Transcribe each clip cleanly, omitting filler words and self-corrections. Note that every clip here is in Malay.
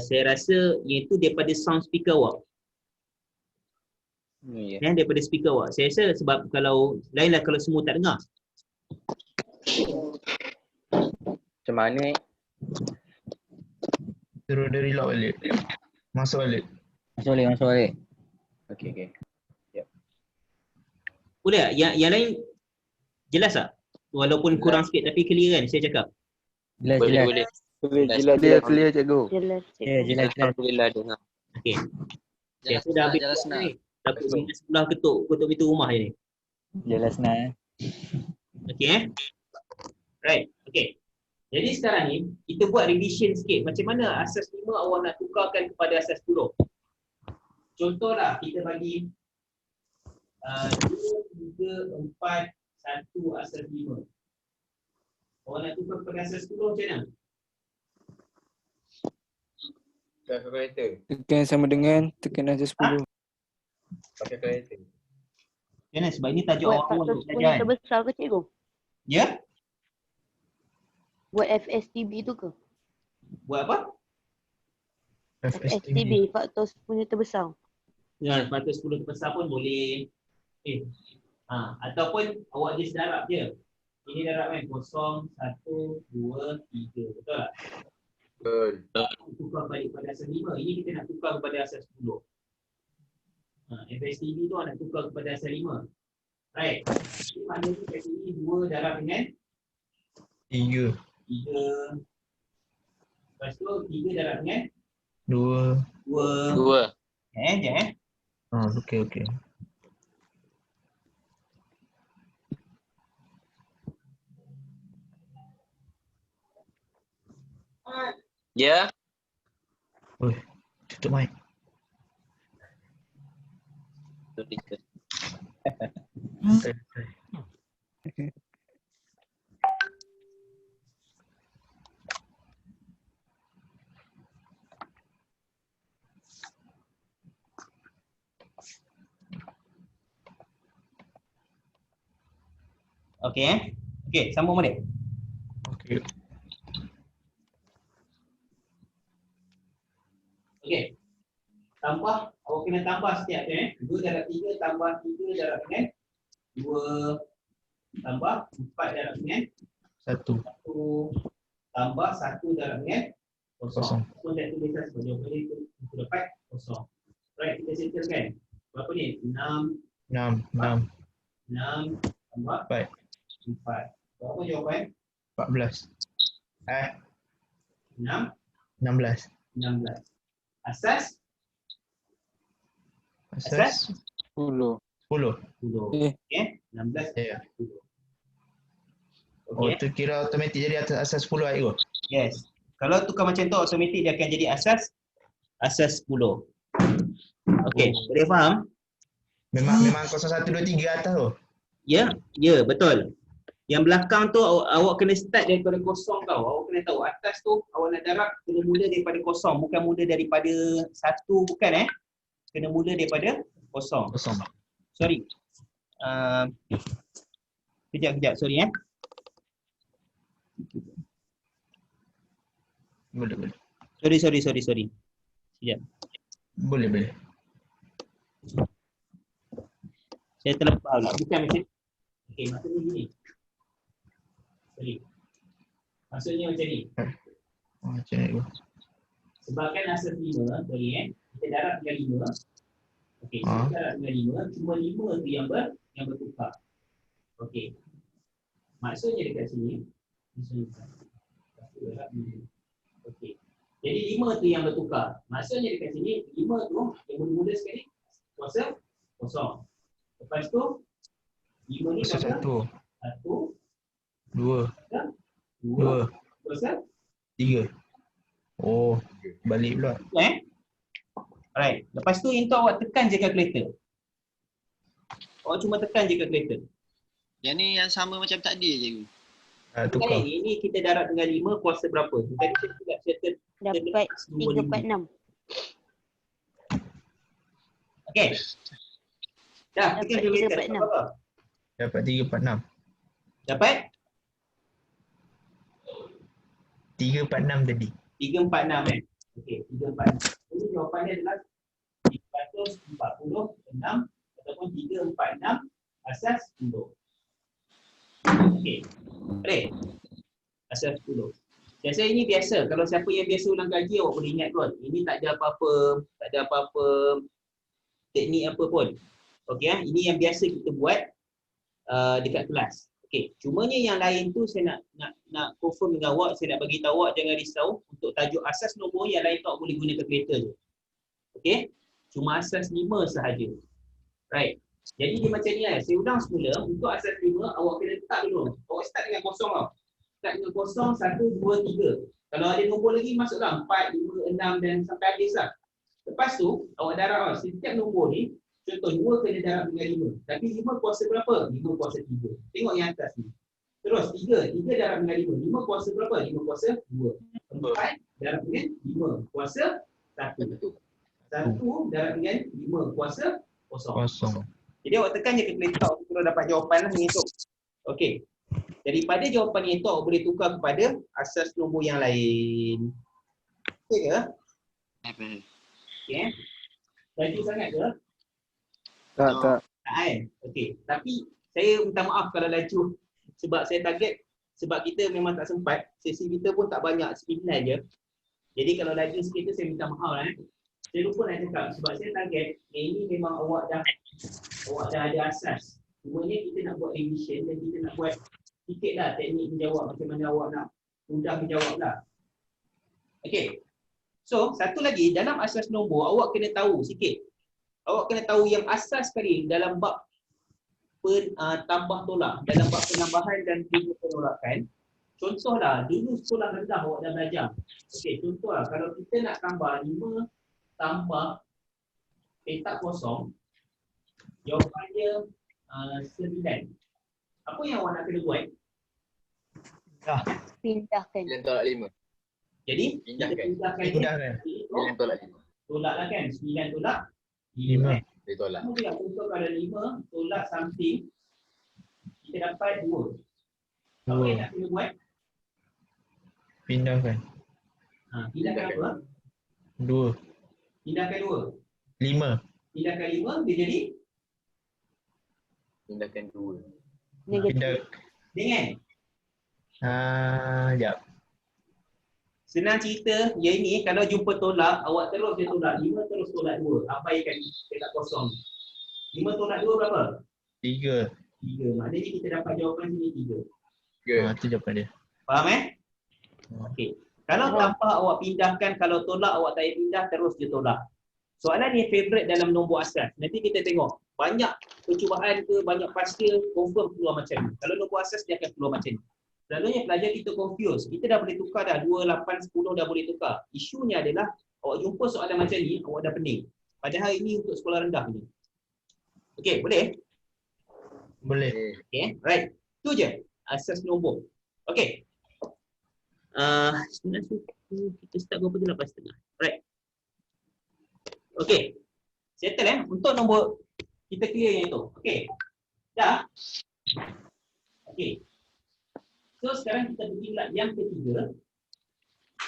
saya rasa iaitu daripada sound speaker awak. Daripada speaker awak. Saya rasa sebab kalau lainlah kalau semua tak dengar. Macam mana ni? Suruh dia reload balik. Masuk balik. Masuk balik. Okey. Boleh tak? Yang lain jelas tak? Walaupun kurang sikit tapi clear kan saya cakap? Boleh. Clear cikgu. Jelas. Jelas. Alhamdulillah dengar. Okey. Saya dah habis jelas nak. ni. Takut benda sebelah ketuk pintu rumah je ni. Jelas nak. Okey Right. Okey. Jadi sekarang ni kita buat revision sikit macam mana asas 5 awak nak tukarkan kepada asas 10. Contohlah kita bagi 2, 3, 4, 1 asas 5. Awak nak tukar kepada asas 10 macam mana? Kalkulator. Tekan sama dengan tekan asas 10. Pakai kalkulator. Macam mana? Sebab ini tajuk Buat awak faktor untuk 10 yang pelajaran. terbesar ke cikgu? Ya? Buat FSTB tu ke? Buat apa? FSTB, faktor 10 yang terbesar. Ya, faktor 10 terbesar pun boleh. Ataupun awak just darab je. Ini darab kan 0, 1, 2, 3. Betul tak? Betul. Tukar balik pada asas 5. Ini kita nak tukar kepada asas 10. FSTB tu nak tukar kepada asas 5. Right. Jadi maknanya kat sini 2 darab dengan 3. 3. Lepas tu 3 darab dengan 2. 2. Sekejap Okey. Ya. Oi, tutup mic. Okey, sambung balik. Okey. Okey. Tambah, awak kena tambah setiap tu 2 darab 3 tambah 3 darab dengan 2 tambah 4 darab dengan 1. 1 tambah 1 darab dengan 0. Kosong. So dah tuliskan sebab jawapan dia kita dapat 0. Right, kita settlekan. Berapa ni? 6 tambah 4. 4. Berapa jawapan? 14. 6 16. 16. Asas 10. 10. 10. Eh. Okey, 16 Ya. 10. Oh, Okey. tu kira automatik jadi asas 10 lah Igo. Yes. Kalau tukar macam tu automatik dia akan jadi asas 10. Okey, boleh faham? Memang 0 1 2 3 atas tu. Ya, betul. Yang belakang tu awak kena start daripada kosong tau. Awak kena tahu atas tu awak nak darab kena mula daripada kosong, bukan mula daripada 1 bukan Kena mula daripada kosong. Sorry. Kejap sorry Boleh. Sorry. Sekejap. Boleh. Saya terlepas pula. Bukan macam okey, maksudnya gini. Sorry. Maksudnya macam ni. Macam ni Igo. Sebabkan asas 5, sorry kita darab dengan 5. Okey, kita darab dengan 5, cuma 5 tu yang bertukar. Okey. Maksudnya dekat sini, okey. Jadi 5 tu yang bertukar. Maksudnya dekat sini 5 tu yang mula sekali kuasa kosong. Lepas tu 5 ni kuasa 1, 2. kuasa 3. Oh, balik pula. Alright. Lepas tu untuk awak tekan je kalkulator. Awak cuma tekan je kalkulator. Yang ni yang sama macam tadi je. Tukar. Ini kita darab dengan 5 kuasa berapa? Tadi kita tidak settle. Dapat 346. Okey. Dah, Dapat tekan kalkulator. 346. Berapa? Dapat 346. Dapat 346 tadi. 346 Okey, 346. Jadi jawapannya adalah 346 ataupun 346 asas 10. Okey. Boleh? Asas 10. Saya rasa ini biasa. Kalau siapa yang biasa ulang kaji, awak boleh ingat kot. Ini tak ada apa-apa teknik apa pun. Okey, ini yang biasa kita buat dekat kelas. Okey, cumanya yang lain tu saya nak confirm dengan awak, saya nak bagi tahu awak jangan risau untuk tajuk asas nombor yang lain tu awak boleh guna kalkulator je. Okey? Cuma asas 5 sahaja. Right. Jadi dia macam ni lah. Saya ulang semula. Untuk asas 5 awak kena letak dulu. Awak start dengan kosong tau. Start dengan kosong 1 2 3. Kalau ada nombor lagi masuklah 4 5 6 dan sampai habis lah. Lepas tu awak darab setiap nombor ni. Contoh 2 kena darab dengan 5. Tapi 5 kuasa berapa? 5 kuasa 3. Tengok yang atas ni. Terus 3 darab dengan 5. 5 kuasa berapa? 5 kuasa 2. 4 darab dengan 5 kuasa 1. 1 darab dengan 5 kuasa kosong. Jadi awak tekan je kalkulator untuk terus dapat jawapan lah ni tu. Okey. Daripada jawapan itu awak boleh tukar kepada asas nombor yang lain. Okey ke? Okey. Laju sangat ke? Tak. Tak kan? Okey. Tapi saya minta maaf kalau laju sebab saya target sebab kita memang tak sempat. Sesi kita pun tak banyak, 9 je. Jadi kalau laju sikit tu saya minta maaf lah. Saya lupa nak cakap sebab saya target ini memang awak dah ada asas. Cumanya kita nak buat revision dan kita nak buat sikit lah teknik menjawab macam mana awak nak mudah menjawab lah. Okey. So, satu lagi dalam asas nombor awak kena tahu sikit. Awak kena tahu yang asas sekali dalam bab tambah tolak, dalam bab penambahan dan juga penolakan. Contohlah, dulu sekolah rendah awak dah belajar. Okey, contohlah kalau kita nak tambah 5 tambah petak kosong, jawapannya 9. Apa yang awak nak kena buat? Pindahkan. 9 tolak 5. Jadi, Pindahkan. pindahkan. 9 tolak 5. Tolaklah kan, 9 tolak 5. Dia tolak. Kamu tidak contoh kalau 5 tolak something, kita dapat 2. Apa yang nak kena buat? Pindahkan. Pindahkan apa? 2. Pindahkan 2. 5. Pindahkan 5, dia jadi? Pindahkan 2. Negatif. Pindah. Dengan? Sekejap. Senang cerita, yang ini kalau jumpa tolak, awak terus dia tolak 5 terus tolak 2. Abaikan petak kosong. 5 tolak 2 berapa? 3. 3. Maknanya kita dapat jawapan sini 3. Itu jawapan dia. Faham Okey. Kalau tanpa awak pindahkan, kalau tolak awak tak payah pindah, terus dia tolak. Soalan ni favorite dalam nombor asas. Nanti kita tengok. Banyak percubaan ke, banyak pasal confirm keluar macam ni. Kalau nombor asas dia akan keluar macam ni. Selalunya pelajar kita confuse. Kita dah boleh tukar dah. 2, 8, 10 dah boleh tukar. Isunya adalah awak jumpa soalan macam ni, awak dah pening. Padahal ini untuk sekolah rendah ni. Okey, boleh? Boleh. Okay, right. Itu je asas nombor. Okey. Kita start berapa tu? 8.30. Right. Okey. Settle untuk nombor kita clear yang itu. Okey. Dah. Okey. So sekarang kita pergi pula yang ketiga.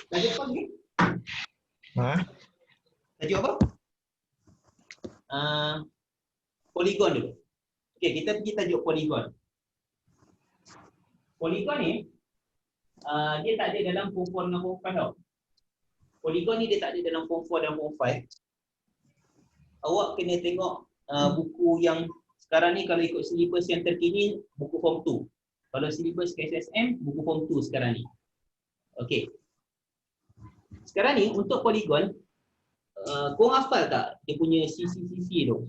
Tajuk apa lagi? Tajuk apa? Poligon dulu. Okey, kita pergi tajuk poligon. Poligon ni dia tak ada dalam form 4 dengan form 5 tau. Poligon ni dia tak ada dalam form 4 dan form 5. Awak kena tengok buku yang sekarang ni kalau ikut syllabus yang terkini, buku form 2. Kalau syllabus KSSM, buku form 2 sekarang ni. Okey. Sekarang ni untuk poligon, korang hafal tak dia punya sisi-sisi tu?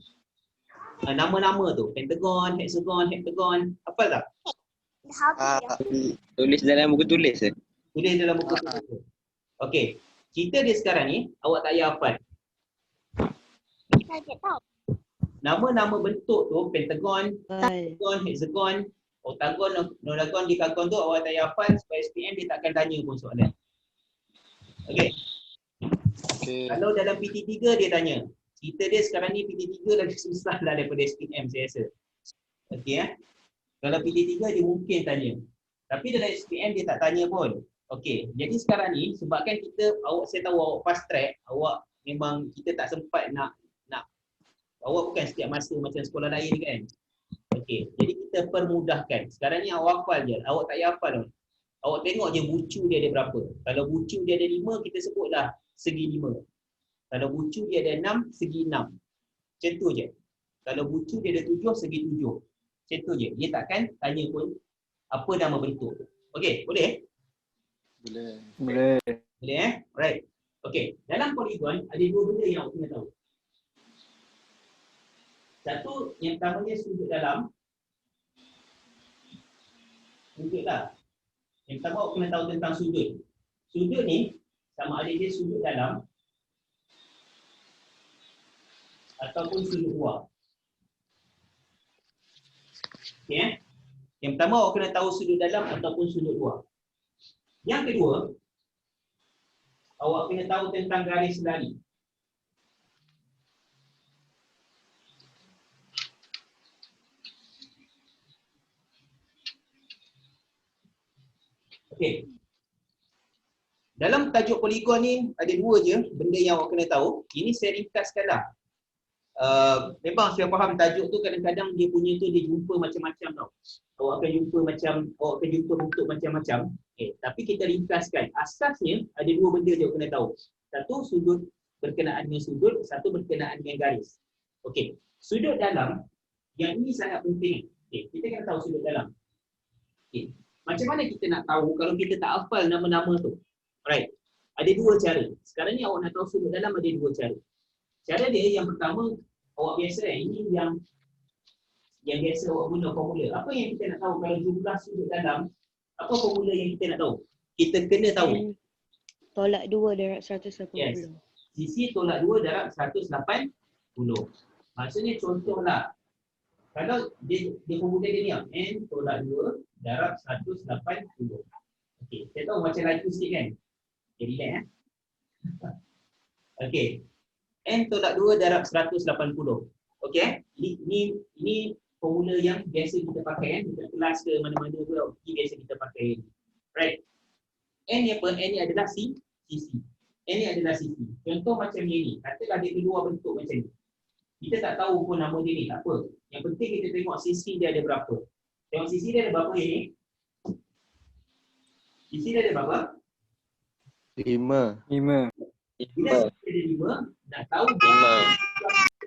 Nama-nama tu, pentagon, hexagon, heptagon, hafal tak? Tulis dalam buku tulis ke? Tulis dalam buku tu. Okey. Cerita dia sekarang ni, awak tak payah hafal. Nama-nama bentuk tu, pentagon, hexagon, oktagon, nonagon, dekagon tu awak tak payah hafal supaya SPM dia tak akan tanya pun soalan. Okey. Kalau dalam PT3 dia tanya. Cerita dia sekarang ni PT3 lagi susah lah daripada SPM saya rasa. Okey Kalau PT3 dia mungkin tanya. Tapi dalam SPM dia tak tanya pun. Okey, jadi sekarang ni sebabkan saya tahu awak fast track, awak memang kita tak sempat nak awak bukan setiap masa macam sekolah lain kan. Okey, jadi kita permudahkan. Sekarang ni awak hafal je, awak tak payah hafal tau. Awak tengok je bucu dia ada berapa. Kalau bucu dia ada 5, kita sebutlah segi 5. Kalau bucu dia ada 6, segi 6. Macam tu je. Kalau bucu dia ada 7, segi 7. Macam tu je. Dia takkan tanya pun apa nama bentuk. Okey, boleh? Boleh. Boleh Alright. Okey, dalam poligon ada dua benda yang awak kena tahu. Satu, yang pertamanya sudut dalam. Sudutlah. Yang pertama awak kena tahu tentang sudut. Sudut ni sama ada dia sudut dalam ataupun sudut luar. Okey Yang pertama awak kena tahu sudut dalam ataupun sudut luar. Yang kedua, awak kena tahu tentang garis lari. Okey. Dalam tajuk poligon ni ada dua je benda yang awak kena tahu. Ini saya ringkaskanlah. Memang saya faham tajuk tu kadang-kadang dia punya tu dia jumpa macam-macam tau. Awak akan jumpa bentuk macam-macam. Tapi kita ringkaskan. Asasnya ada dua benda je awak kena tahu. Satu sudut berkenaan dengan sudut, satu berkenaan dengan garis. Okey. Sudut dalam yang ini sangat penting. Kita kena tahu sudut dalam. Macam mana kita nak tahu kalau kita tak hafal nama-nama tu? Alright. Ada dua cara. Sekarang ni awak nak tahu sudut dalam ada dua cara. Cara dia yang pertama, awak biasa ini yang biasa awak guna formula. Apa yang kita nak tahu kalau jumlah sudut dalam, apa formula yang kita nak tahu? Kita kena tahu. Tolak 2 darab 180. Yes. Sisi tolak 2 darab 180. Maksudnya contohlah. Kalau dia formula dia ni, N tolak 2 darab 180. Okey, saya tahu macam laju sikit kan? Jadi relax Okey. N tolak 2 darab 180. Okey? Ini formula yang biasa kita pakai kan? Dekat kelas ke mana-mana ke, ini biasa kita pakai. Right. N ni apa? N ni adalah sisi. N ni adalah sisi. Contoh macam ni. Katalah dia keluar bentuk macam ni. Kita tak tahu pun nama dia ni, tak apa. Yang penting kita tengok sisi dia ada berapa. Tengok sisi dia ada berapa ni? Sisi dia ada berapa? 5. Bila sisi dia ada 5, nak tahu jumlah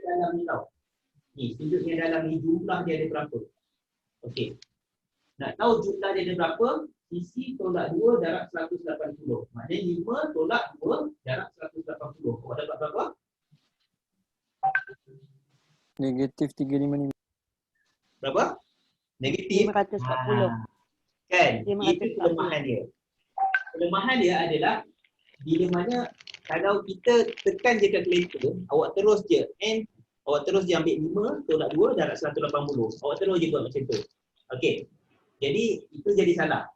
dalam ni tau. Ni, sudut yang dalam ni jumlah dia ada berapa. Okey. Nak tahu jumlah dia ada berapa, sisi tolak 2 darab 180. Maknanya 5 tolak 2 darab 180. Awak dapat berapa? Negatif 355. Berapa? Negatif 540. Kan? 540. Itu kelemahan dia. Kelemahan dia adalah bila mana kalau kita tekan je kalkulator, awak terus je awak terus je ambil 5 tolak 2 darab 180. Awak terus je buat macam tu. Okey. Jadi itu jadi salah.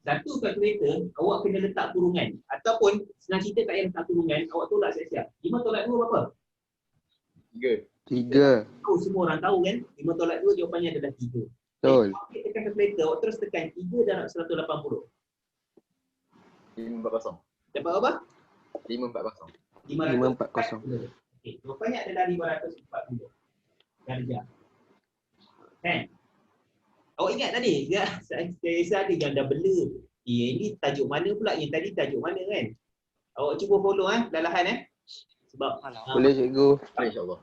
Satu kalkulator awak kena letak kurungan ataupun senang cerita tak payah letak kurungan, awak tolak siap-siap. 5 tolak 2 berapa? 3. Tahu semua orang tahu kan? 5 tolak 2 jawapannya adalah 3. Betul. Okey, tekan kalkulator, awak terus tekan 3 darab 180. 540. Dapat apa? 540. 540. Okey, jawapannya adalah 540 darjah. Kan? Awak ingat tadi? Saya rasa ada yang dah bela. Ini tajuk mana pula? Yang tadi tajuk mana kan? Awak cuba follow perlahan sebab Boleh cikgu. InsyaAllah.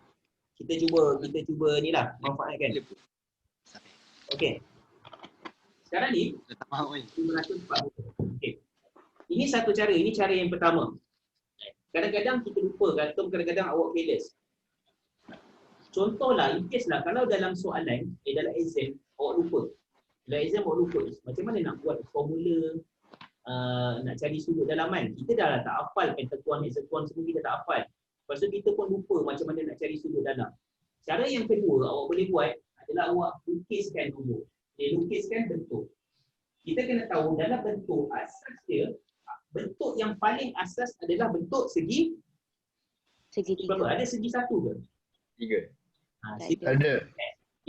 kita cuba ni lah manfaatkan. Okey. Sekarang ni 540. Okey. Ini satu cara, ini cara yang pertama. Kadang-kadang kita lupa, kadang-kadang awak careless. Contohlah, in case lah kalau dalam soalan, dalam exam awak lupa. Dalam exam awak lupa. Macam mana nak buat formula nak cari sudut dalaman? Kita dah tak hafal pentagon, hexagon semua kita tak hafal. Lepas tu kita pun lupa macam mana nak cari sudut dalam. Cara yang kedua awak boleh buat adalah awak lukiskan dulu. Lukiskan bentuk. Kita kena tahu dalam bentuk asas dia, bentuk yang paling asas adalah bentuk segi berapa? Ada segi satu ke? 3. Segi Ada.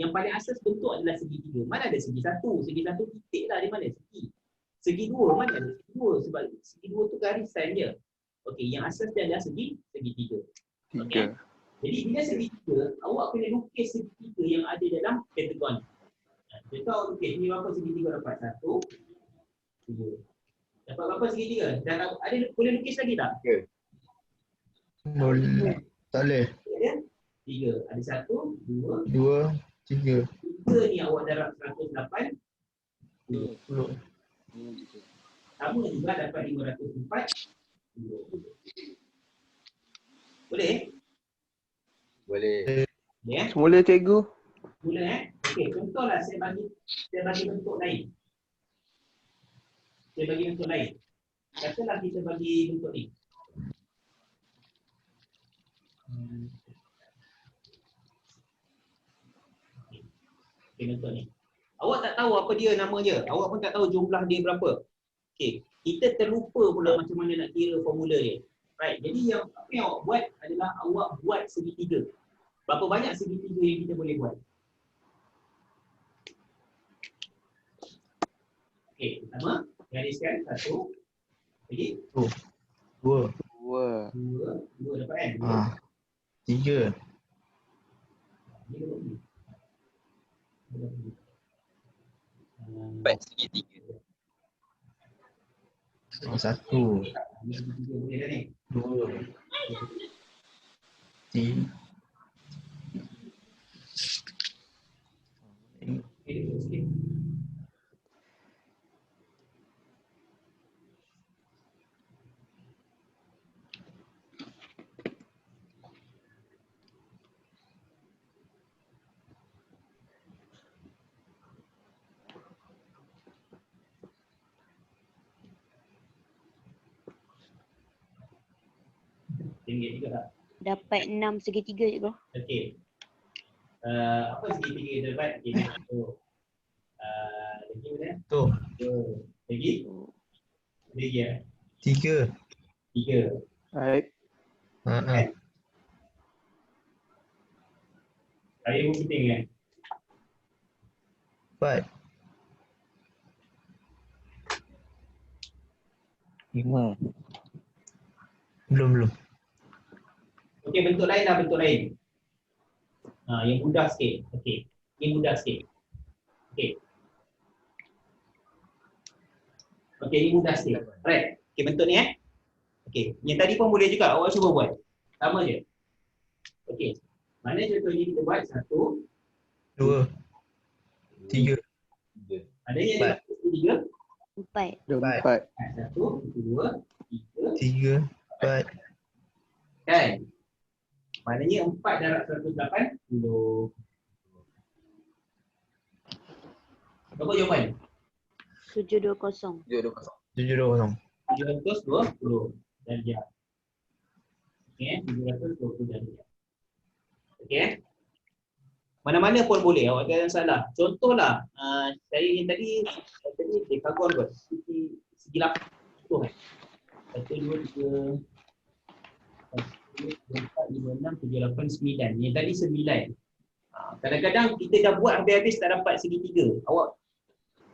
yang paling asas bentuk adalah segi 3. Mana ada segi 1? Segi 1 titik lah di mana? Segi dua mana ada? Segi dua sebab segi dua tu garisan dia. Okey, yang asas dia adalah segitiga. Okey. Jadi bila segitiga, awak kena lukis segitiga yang ada dalam pentagon. Kita tahu lukis ni berapa segitiga dapat? 1, 2. Dapat berapa segitiga? Dan ada boleh lukis lagi tak? Boleh. Tak boleh. Ada 3. Ada 1, 2, 2, 3. 3 ni awak darab 108. 10. Sama juga dapat 504. Boleh? Boleh. Ya. Semula cikgu. Mula okey, contohlah saya bagi bentuk lain. Saya bagi bentuk lain. Katalah kita bagi bentuk ni. Okey, bentuk ni. Awak tak tahu apa dia nama dia. Awak pun tak tahu jumlah dia berapa. Okey, kita terlupa pula macam mana nak kira formula dia. Right, jadi apa yang awak buat adalah awak buat segitiga. Berapa banyak segitiga yang kita boleh buat? Okey, pertama, gariskan 1. Lagi? 2. 2 dapat kan? 3. Dapat segitiga. 1. Boleh dah ni. 2. 3. Okey, duduk sikit. Tinggi juga tak? Dapat 6 segitiga cikgu. Okey. Apa segitiga dia dapat? Okey, tu. Lagi mana? Tu. Lagi? Lagi ya? 3. 3. Baik. Saya pun penting kan? 4. 5. Belum. Okey, bentuk lain lah, bentuk lain. Yang mudah sikit. Okey. Yang mudah sikit. Okey. Okey, ini mudah sikit. Right. Okey, bentuk ni Okey, yang tadi pun boleh juga awak cuba buat. Sama je. Okey. Mana contoh ni kita buat 1, 2. 3. ada yang dia dapat 3. 4. 4. 1, 2, 3. 3. 4. Kan? Maknanya 4 darab 180. Berapa jawapan? 720. 720. 720 darjah. Okey, 720 darjah. Okey. Mana-mana pun boleh, awak jangan salah. Contohlah, saya yang tadi kagum kot. Segi 8 tu kan. 1, 2, 3 4, 5, 6, 7, 8, 9. Yang tadi 9. Kadang-kadang kita dah buat habis-habis tak dapat segitiga. Awak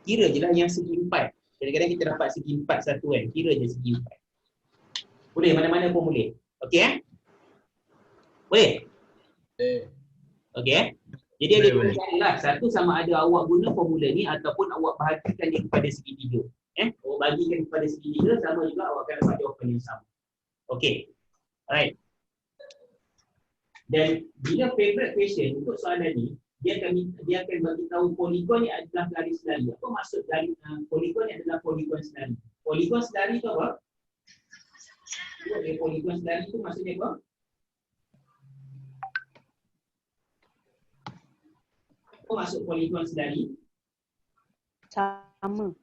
kira je lah yang segi 4. Kadang-kadang kita dapat segi 4 satu kan. Kira je segi 4. Boleh, mana-mana pun boleh. Okey Boleh? Okey Jadi ada dua cara lah. Satu, sama ada awak guna formula ni ataupun awak bahagikan dia kepada segitiga. Awak bagikan kepada segitiga, sama juga awak akan dapat jawapan yang sama. Okey. Alright. Dan bila favorite question untuk soalan ni, dia akan bagi tahu poligon ni adalah garis selari. Apa maksud garis poligon ni adalah poligon selari? Poligon selari tu apa? Poligon selari tu maksudnya apa? Apa maksud poligon selari? Sama.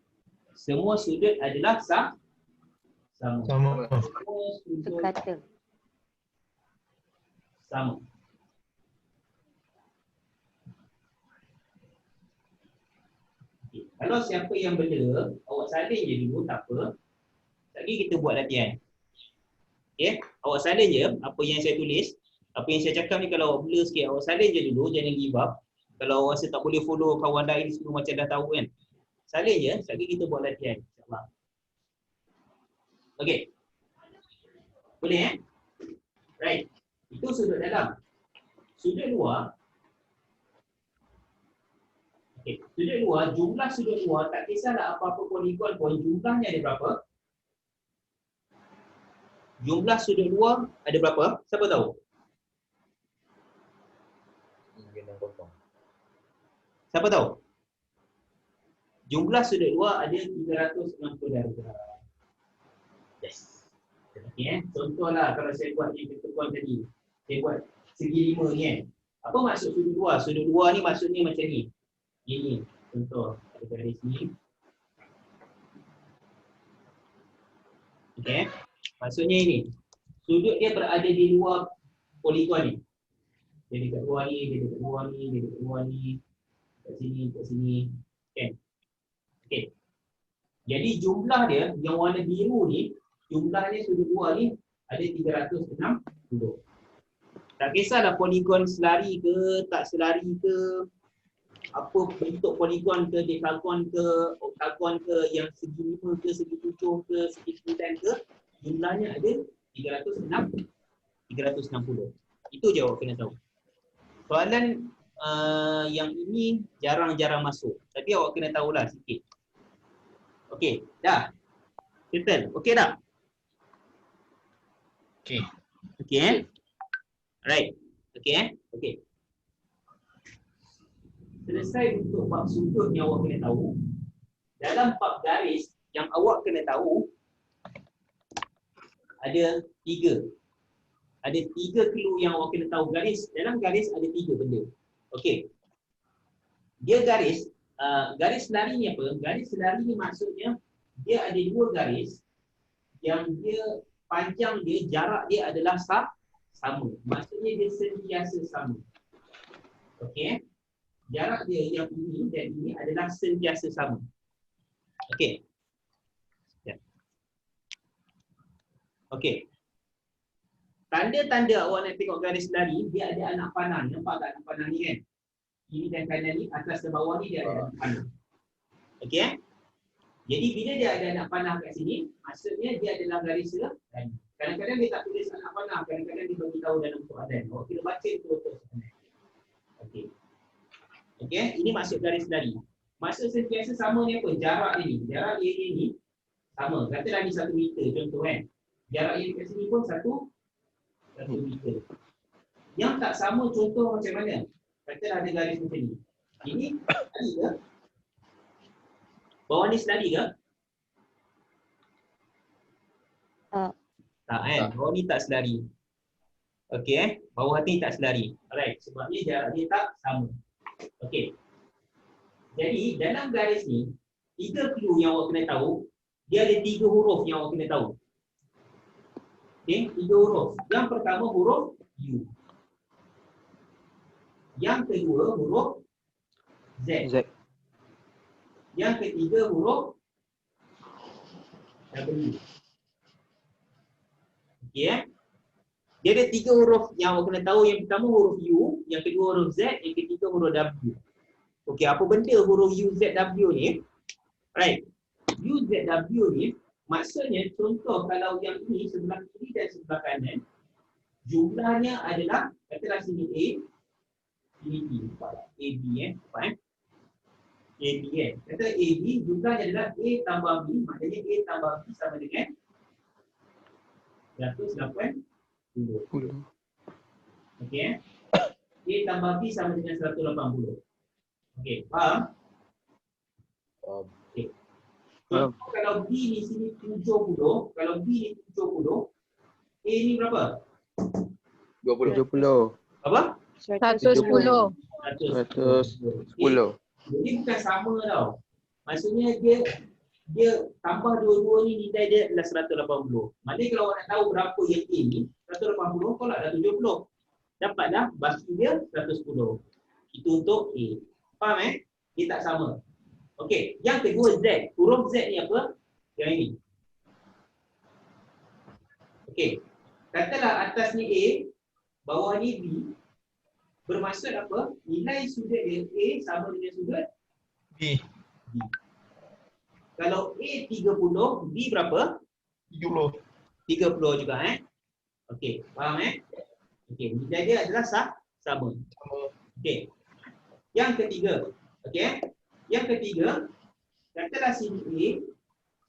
Semua sudut adalah sama. Sama. Semua sudut Sekata. sama. Okay. Kalau siapa yang bela, awak salin je dulu, tak apa. Lagi kita buat latihan. Okey, awak salin je apa yang saya tulis, apa yang saya cakap ni. Kalau awak blur sikit, awak salin je dulu, jangan give up. Kalau awak rasa tak boleh follow kawan lain semua macam dah tahu kan. Salin je, lagi kita buat latihan. InsyaAllah. Okey. Boleh Right. Itu sudut dalam. Sudut luar. Okey. Sudut luar, jumlah sudut luar tak kisahlah apa-apa poligon pun, jumlahnya ada berapa? Jumlah sudut luar ada berapa? Siapa tahu? 360. Siapa tahu? Jumlah sudut luar ada 360 darjah. Yes. Okay, contohlah kalau saya buat yang ketentuan tadi. Saya buat segi 5 ni Apa maksud sudut luar? Sudut luar ni maksudnya macam ni. Ini contoh ada garis ni. Okay. Maksudnya ini. Sudut dia berada di luar poligon ni. Dia dekat luar ni, dia dekat luar ni, dia dekat luar ni. Kat sini, kat sini. Okay. Okay. Jadi jumlah dia yang warna biru ni, jumlahnya sudut luar ni ada 360. Tak kisahlah poligon selari ke, tak selari ke, apa bentuk poligon ke, dekagon ke, oktagon ke, yang segi 5 ke, segi 7 ke, segi 9 ke, jumlahnya ada 360. Itu je awak kena tahu. Soalan yang ini jarang-jarang masuk. Tapi awak kena tahulah sikit. Okey, dah. Settle. Okey dah? Okey. Okey Alright. Okey Okey. Selesai untuk bab sudut yang awak kena tahu. Dalam bab garis yang awak kena tahu ada 3. Ada 3 clue yang awak kena tahu. Dalam garis ada 3 benda. Okey. Dia garis garis selari ni apa? Garis selari ni maksudnya dia ada 2 garis yang dia panjang dia, jarak dia adalah sama. Maksudnya dia sentiasa sama. Okey. Jarak dia yang ini dan ini adalah sentiasa sama. Okey. Ya. Okey. Tanda-tanda awak nak tengok garis selari, dia ada anak panah. Nampak tak anak panah ni kan? Kiri dan kanan ni, atas dan bawah ni dia ada anak panah. Okey. Jadi bila dia ada anak panah kat sini, maksudnya dia adalah garis selari. Kadang-kadang dia tak tulis anak panah, kadang-kadang dia bagi tahu dalam soalan. Awak kena baca betul-betul soalan. Okey. Okey, ini maksud garis selari. Maksud sentiasa sama ni apa? Jarak dia ni. Jarak dia ni sama. Katalah ni 1 meter contoh kan. Jarak yang kat sini pun 1 meter. Yang tak sama contoh macam mana? Katalah ada garis macam ni. Ini selari ke? Bawah ni selari ke? Tak kan? Bawah ni tak selari. Okey bawah ni tak selari. Alright, sebabnya jarak dia tak sama. Okey. Jadi dalam garis ni 3 clue yang awak kena tahu. Dia ada 3 huruf yang awak kena tahu. Okey, 3 huruf. Yang pertama huruf U. Yang kedua huruf Z. Yang ketiga huruf W. Okey Dia ada 3 huruf yang awak kena tahu. Yang pertama huruf U, yang kedua huruf Z, yang ketiga huruf W. Okey, apa benda huruf U, Z, W ni? Right. U, Z, W ni maksudnya contoh kalau yang ini sebelah kiri dan sebelah kanan, jumlahnya adalah katalah sini A, sini B. A, B nampak A, B Kata A, B jumlahnya adalah A tambah B, maknanya A tambah B sama dengan 180. Okey A tambah B sama dengan 180. Okey, faham? Okey. Kalau B ni sini 70, kalau B ni 70, A ni berapa? 70. Apa? 110. 110. Jadi bukan sama tau. Maksudnya dia tambah dua-dua ni nilai dia adalah 180. Maknanya kalau awak nak tahu berapa yang A ni, 180 tolak dah 70. Dapatlah baki dia 110. Itu untuk A. Faham Dia tak sama. Okey, yang kedua Z. Huruf Z ni apa? Yang ini. Okey. Katalah atas ni A, bawah ni B. Bermaksud apa? Nilai sudut dia A sama dengan sudut B. Kalau A 30, B berapa? 70. 30 juga Okey, faham Okey, nilai dia adalah sama. Okey. Yang ketiga, okey. Yang ketiga, katalah sini A,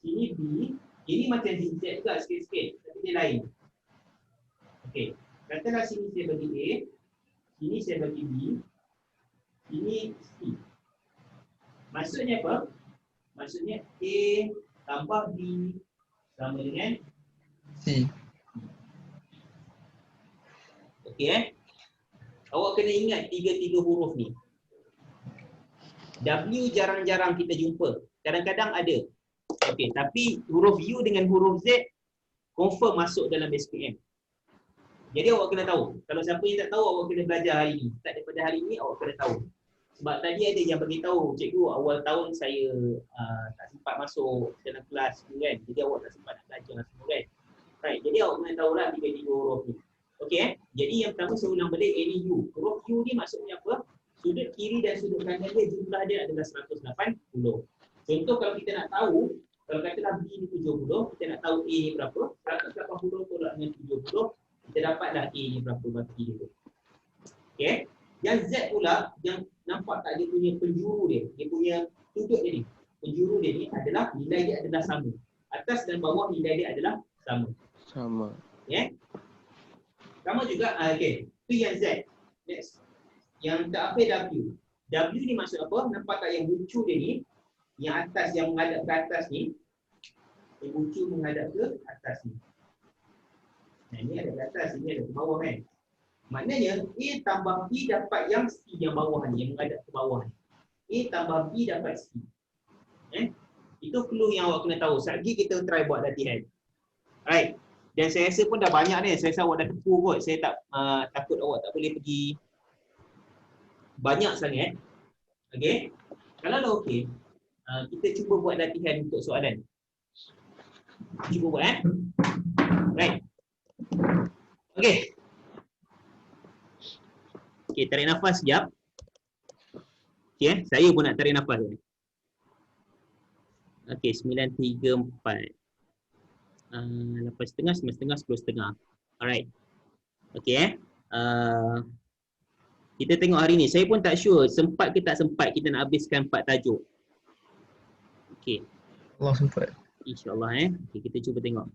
sini B, ini macam zigzag juga sikit-sikit, tapi dia lain. Okey. Katalah sini saya bagi A, sini saya bagi B, sini C. Maksudnya apa? Maksudnya A tambah B sama dengan C. Okey Awak kena ingat tiga-tiga huruf ni. W jarang-jarang kita jumpa. Kadang-kadang ada. Okey, tapi huruf U dengan huruf Z confirm masuk dalam SPM. Jadi awak kena tahu. Kalau siapa yang tak tahu, awak kena belajar hari ni. Start daripada hari ni awak kena tahu. Sebab tadi ada yang bagi tahu, cikgu awal tahun saya tak sempat masuk dalam kelas tu kan. Jadi awak tak sempat nak belajar semua kan. Right, jadi awak kena tahulah tiga-tiga huruf ni. Okey Jadi yang pertama saya ulang balik A ni U. Huruf U ni maksudnya apa? Sudut kiri dan sudut kanan dia jumlah dia adalah 180. Contoh kalau kita nak tahu, kalau katalah B ni 70, kita nak tahu A ni berapa? 180 tolak dengan 70, kita dapatlah A ni berapa bagi dia. Okey. Yang Z pula, yang nampak tak dia punya penjuru dia punya sudut dia ni. Penjuru dia ni adalah nilai dia adalah sama. Atas dan bawah nilai dia adalah sama. Sama. Okey. Sama juga, okey. Itu yang Z. Next. Yang tak apa W. W ni maksud apa? Nampak tak yang bucu dia ni? Yang atas yang menghadap ke atas ni. Yang bucu menghadap ke atas ni. Nah, ini ada ke atas, ini ada ke bawah kan? Maknanya A tambah B dapat yang C yang bawah ni, yang menghadap ke bawah ni. A tambah B dapat C. Itu clue yang awak kena tahu. Sekejap lagi kita try buat latihan. Alright. Dan saya rasa pun dah banyak ni. Saya rasa awak dah tepu kot. Saya tak takut awak tak boleh pergi banyak sangat. Okey. Kalau dah okey, kita cuba buat latihan untuk soalan. Cuba buat Right. Okey. Okey, tarik nafas sekejap. Okey, saya pun nak tarik nafas. Okey, 934. 8.5, 9.5, 10.5. Alright. Okey kita tengok hari ni. Saya pun tak sure sempat ke tak sempat kita nak habiskan 4 tajuk. Okey. Allah sempat. InsyaAllah okay, kita cuba tengok.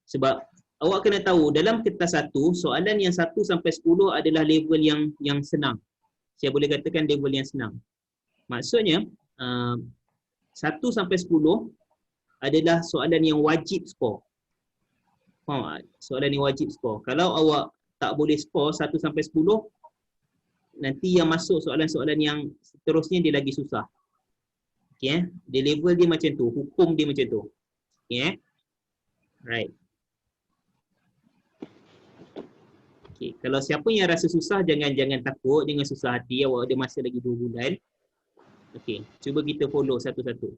Sebab awak kena tahu dalam kertas 1, soalan yang 1 sampai 10 adalah level yang senang. Saya boleh katakan level yang senang. Maksudnya 1 sampai 10 adalah soalan yang wajib skor. Faham? Soalan yang wajib skor. Kalau awak tak boleh skor 1 sampai 10, nanti yang masuk soalan-soalan yang seterusnya dia lagi susah. Okey Dia level dia macam tu, hukum dia macam tu. Okey Right. Okey, kalau siapa yang rasa susah jangan takut, jangan susah hati. Awak ada masa lagi 2 bulan. Okey, cuba kita follow satu-satu.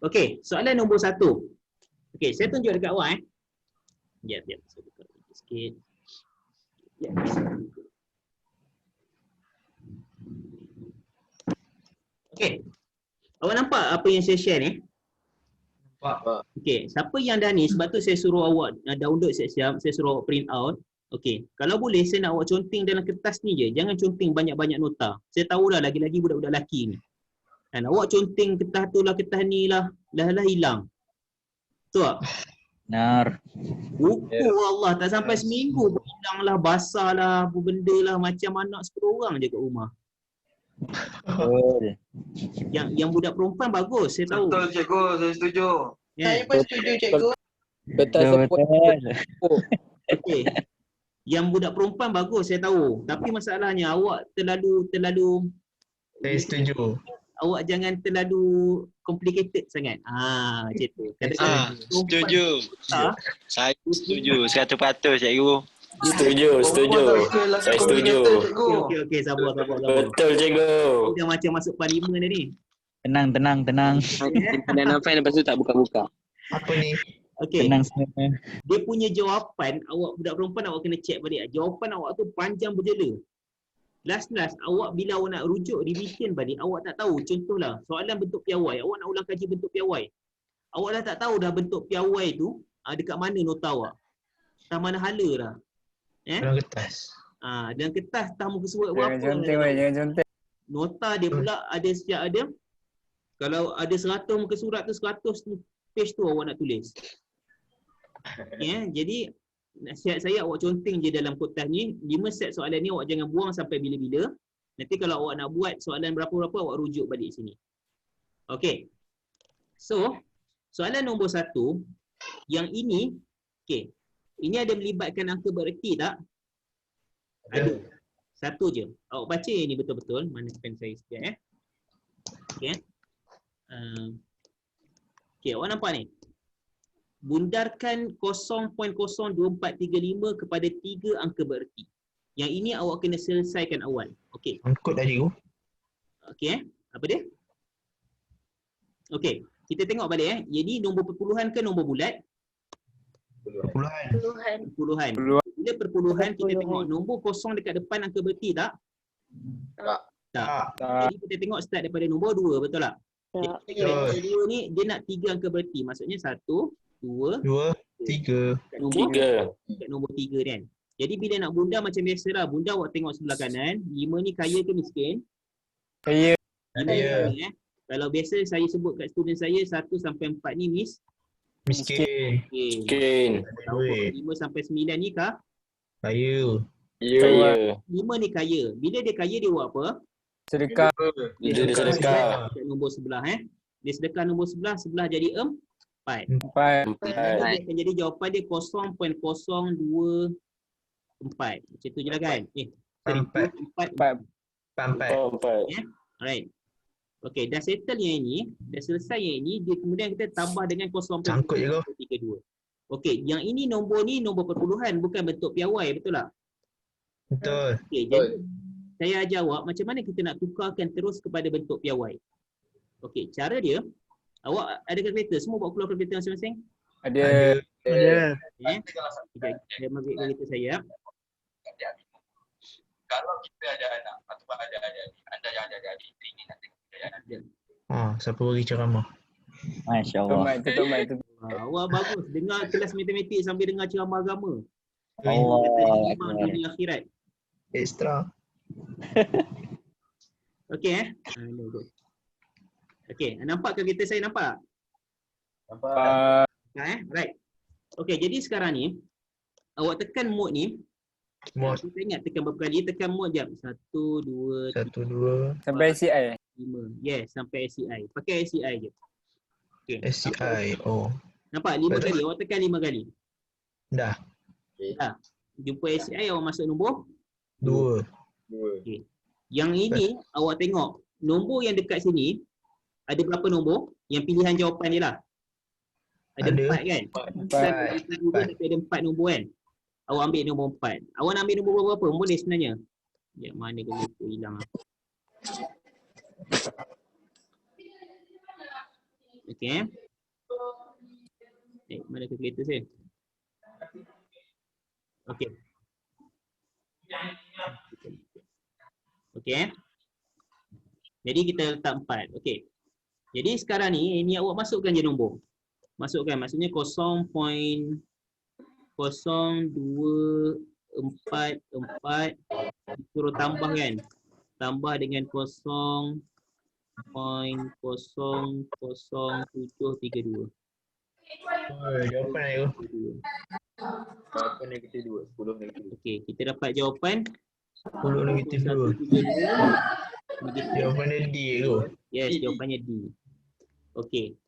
Okey, soalan nombor 1. Okey, saya tunjuk dekat awak Sekejap. Saya buka sikit. Ya. Okey. Awak nampak apa yang saya share ni? Nampak. Okey, siapa yang dah ni, sebab tu saya suruh awak download siap-siap, saya suruh awak print out. Okey, kalau boleh saya nak awak conteng dalam kertas ni je. Jangan conteng banyak-banyak nota. Saya tahulah lagi-lagi budak-budak lelaki ni. Dan awak conteng kertas tu lah, kertas ni lah, dah hilang. Betul tak? Benar. Buku Allah, tak sampai seminggu pun hilang lah, basah lah, apa benda lah, macam anak 10 orang je kat rumah. Betul. Yang budak perempuan bagus, saya tahu. Betul cikgu, saya setuju. Saya pun setuju cikgu. Betul support. Okey. Yang budak perempuan bagus, saya tahu. Tapi masalahnya awak terlalu Saya setuju. awak jangan terlalu complicated sangat. Macam tu. Kadang-kadang Setuju. Saya setuju 100% cikgu. Setuju. Saya setuju. Okey, sabar. Betul cikgu. Dia macam masuk parlimen dia ni. Tenang. Dan nampak lepas tu tak buka-buka. Apa ni? Okey. Tenang semua. Dia punya jawapan, awak budak perempuan awak kena check balik. Jawapan awak tu panjang berjela. Last awak bila awak nak rujuk revision balik, awak tak tahu. Contohlah, soalan bentuk piawai, awak nak ulang kaji bentuk piawai. Awak dah tak tahu dah bentuk piawai tu dekat mana nota awak. Dah mana hala dah. Dalam kertas. Dan kertas tak muka surat Jangan berapa. conteng weh, jangan conteng. Nota dia pula ada setiap ada. Kalau ada 100 muka surat tu 100 tu page tu awak nak tulis. Jadi nasihat saya awak conteng je dalam kertas ni. 5 set soalan ni awak jangan buang sampai bila-bila. Nanti kalau awak nak buat soalan berapa-berapa awak rujuk balik sini. Okey. So, soalan nombor 1 yang ini, okey. Ini ada melibatkan angka bererti tak? Ada. Satu je. Awak baca ini betul-betul. Mana pen saya sekejap Okey. Okey, awak nampak ni. Bundarkan 0.02435 kepada 3 angka bererti. Yang ini awak kena selesaikan awal. Okey. Angkut dah cikgu. Okey, apa dia? Okey, kita tengok balik Jadi nombor perpuluhan ke nombor bulat? Perpuluhan. Perpuluhan. Bila perpuluhan kita tengok nombor kosong dekat depan angka berti tak? Tak. Jadi kita tengok start daripada nombor 2, betul tak? Tak. Jadi nombor 2 ni dia nak 3 angka berti. Maksudnya 1, 2, 2, 3. kat nombor 3. kat nombor 3 kan. Jadi bila nak bundar macam biasalah, bundar awak tengok sebelah kanan, 5 ni kaya ke miskin? Kaya. Kaya. Kalau biasa saya sebut kat student saya 1 sampai 4 ni Miskin. Miskin. Duit. 5 sampai 9 ni kah? Kaya. Ya. 5 ni kaya. Bila dia kaya dia buat apa? Sedekah. Dia sedekah. Kat nombor sebelah Dia sedekah nombor sebelah jadi 4. 4. Dia akan jadi jawapan dia 0.024. Macam tu je lah kan? Empat. 4. 4. Alright. Okey, dah settle yang ini, dah selesai yang ini, dia kemudian kita tambah dengan 0.32. Sangkut je kau. Okey, yang ini nombor perpuluhan, bukan bentuk piawai, betul tak? Betul. Okey, jadi saya ajar awak macam mana kita nak tukarkan terus kepada bentuk piawai. Okey, cara dia, awak ada kalkulator, semua buat keluar kalkulator masing-masing? Ada. Ada. Saya ambil kalkulator saya. Kalau kita ada anak atau ada adik, anda yang ada adik, ingin nak tengok Siapa bagi ceramah? Masya Tutup Allah. mic, tutup mic, tutup. Awak bagus, dengar kelas matematik sambil dengar ceramah agama. Allah Iman dunia akhirat. Extra. Okey Okey, nampak kalkulator saya nampak? Nampak? Right. Okey, jadi sekarang ni awak tekan mode ni. Mod. Kita ingat tekan berapa kali? Tekan mode jap. 1 2 1, 2. Sampai CI. 5. Yes, sampai SCI. Pakai SCI je. Okey. SCI. Nampak 5 kali. Awak tekan 5 kali. Dah. Jumpa SCI awak masuk nombor 2. Yang ini awak tengok nombor yang dekat sini ada berapa nombor? Yang pilihan jawapan dia lah. Ada 4 kan? 4. Tapi ada 4 nombor kan? Awak ambil nombor 4. Awak nak ambil nombor berapa? Boleh sebenarnya. Ya, mana kalkulator hilang lah. Okey. Mana kalkulator saya? Okey. Okey. Jadi kita letak 4. Okey. Jadi sekarang ni ini awak masukkan je nombor. Masukkan maksudnya 0.0244 suruh tambah kan. Tambah dengan 0.00732. Jawapan aku. Jawapan negatif 2. 10 negatif. Okey, kita dapat jawapan 10 negatif 2. Jawapan dia D tu. Yes, jawapannya D. Okey.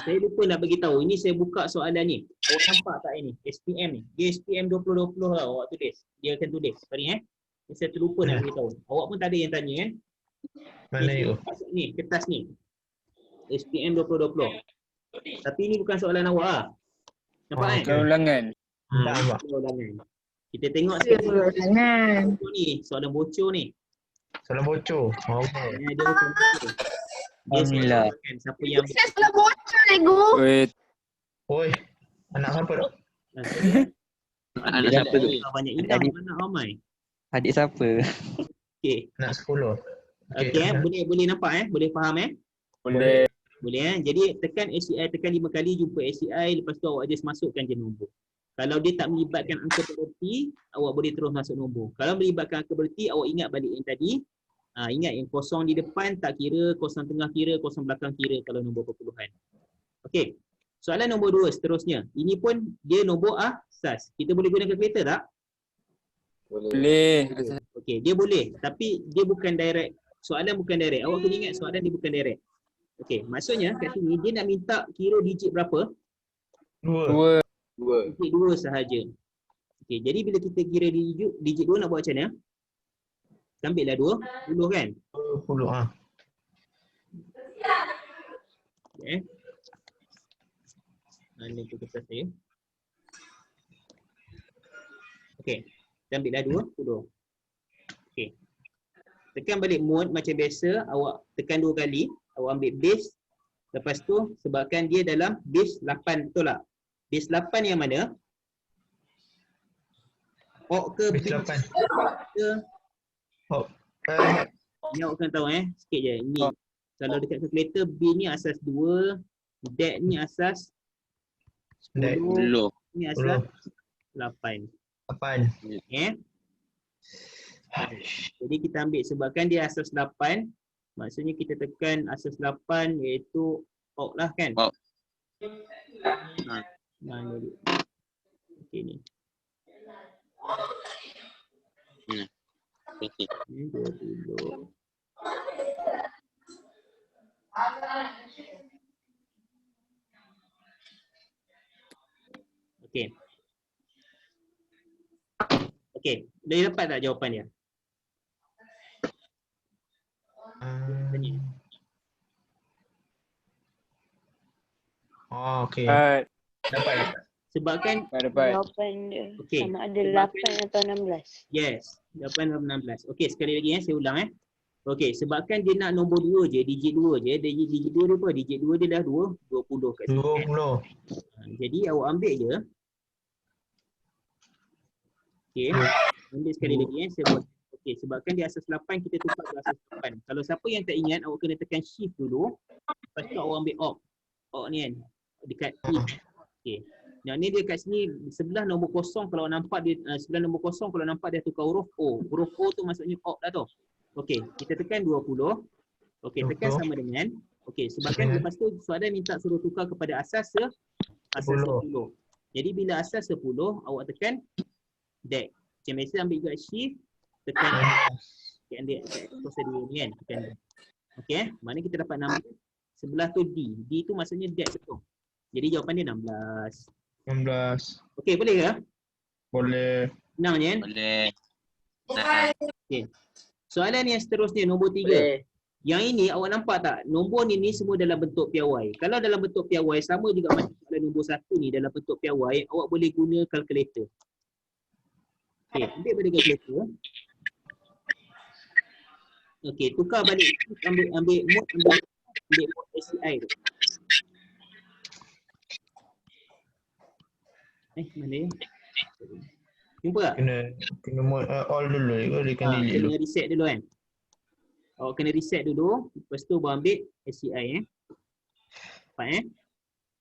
Saya lupa nak bagi tahu. Ini saya buka soalan ni. Awak nampak tak ini? SPM ni. Dia SPM 2020 lah awak tulis. Dia akan tulis. Sorry Saya terlupa nak bagi tahu. Awak pun tak ada yang tanya kan? Mana tu? Ni, kertas ni. SPM 2020. Tapi ini bukan soalan awak lah. Nampak kan? okey. Ulangan. Tak nampak. Ulangan. Kita tengok sekarang. Ni, soalan bocor ni. Soalan bocor. Okay. Dia bukan bocor. Dia Alhamdulillah. kan siapa yang Salah bocor cikgu. Wait. Oi. Anak siapa tu? Anak siapa tu? banyak hilang, anak ramai. Adik siapa? Okey. Anak sekolah. Okey, boleh nampak boleh faham Boleh. Boleh Jadi tekan ACI, tekan 5 kali, jumpa ACI, lepas tu awak just masukkan je nombor. Kalau dia tak melibatkan angka bererti, awak boleh terus masuk nombor. Kalau melibatkan angka bererti, awak ingat balik yang tadi. Ingat yang kosong di depan tak kira, kosong tengah kira, kosong belakang kira kalau nombor perpuluhan. Okey. Soalan nombor 2 seterusnya. Ini pun dia nombor asas. Kita boleh guna kalkulator tak? Boleh. Okey, dia boleh. Tapi dia bukan direct. Soalan bukan direct. Awak kena ingat soalan dia bukan direct. Okey, maksudnya kat sini dia nak minta kira digit berapa? 2. 2. Digit 2 sahaja. Okey, jadi bila kita kira digit 2 nak buat macam mana? Kita ambillah 20 kan? 20 Okay. Mana tu kertas saya? Okey, kita ambillah 20. Okey. Tekan balik mode macam biasa, awak tekan 2 kali, awak ambil base. Lepas tu sebabkan dia dalam base 8, betul tak? Base 8 yang mana? Ok ke Base bin 8. ke? Oh. Ni awak kena tahu sikit je. Ni kalau dekat kalkulator bin ni asas 2, det ni asas 10, Belum. ni asas 8. 8. Jadi kita ambil sebabkan dia asas 8, maksudnya kita tekan asas 8 iaitu ok lah kan? Ok. Mana dia? Okey ni. Okey. Ni 20. Okey. Okey, dah dapat tak jawapan dia? Oh, okey. Dapat. Sebabkan Dapat. Jawapan dia Okey. sama ada 8 atau 16. yes, 8 atau 16. Okey, sekali lagi saya ulang Okey, sebabkan dia nak nombor 2 je, digit 2 je. Digit 2 dia apa? Digit 2 dia dah 20 kat sini. 20. Jadi awak ambil je. Okey, ambil sekali lagi saya buat. Okey, sebabkan dia asas 8, kita tukar ke asas 8. Kalau siapa yang tak ingat, awak kena tekan shift dulu. Lepas tu awak ambil ok. Ok ni kan, dekat E. Okey. Yang ni dia kat sini sebelah nombor kosong, kalau nampak dia sebelah nombor kosong, kalau nampak dia tukar huruf O. Huruf O tu maksudnya ok dah tu. Okey, kita tekan 20. Okey, tekan sama dengan. Okey, sebabkan lepas tu soalan minta suruh tukar kepada asas 10. Jadi bila asas 10, awak tekan det. Macam biasa ambil juga shift, tekan dia prosedur ni kan, tekan. Okey, mana kita dapat 16. Sebelah tu D. D tu maksudnya det betul. Jadi jawapan dia 16. 16. Okey, boleh ke? Boleh. Senang je kan? Boleh. Okey. Soalan yang seterusnya nombor 3. Yang ini awak nampak tak? Nombor ni semua dalam bentuk piawai. Kalau dalam bentuk piawai sama juga macam soalan nombor 1 ni dalam bentuk piawai, awak boleh guna kalkulator. Okey, ambil pada kalkulator. Okey, tukar balik ambil mode ACI tu. Mana dia? Jumpa tak? Kena mode all dulu dia kena delete dulu. Kena reset dulu kan. Awak kena reset dulu, lepas tu baru ambil ACI Nampak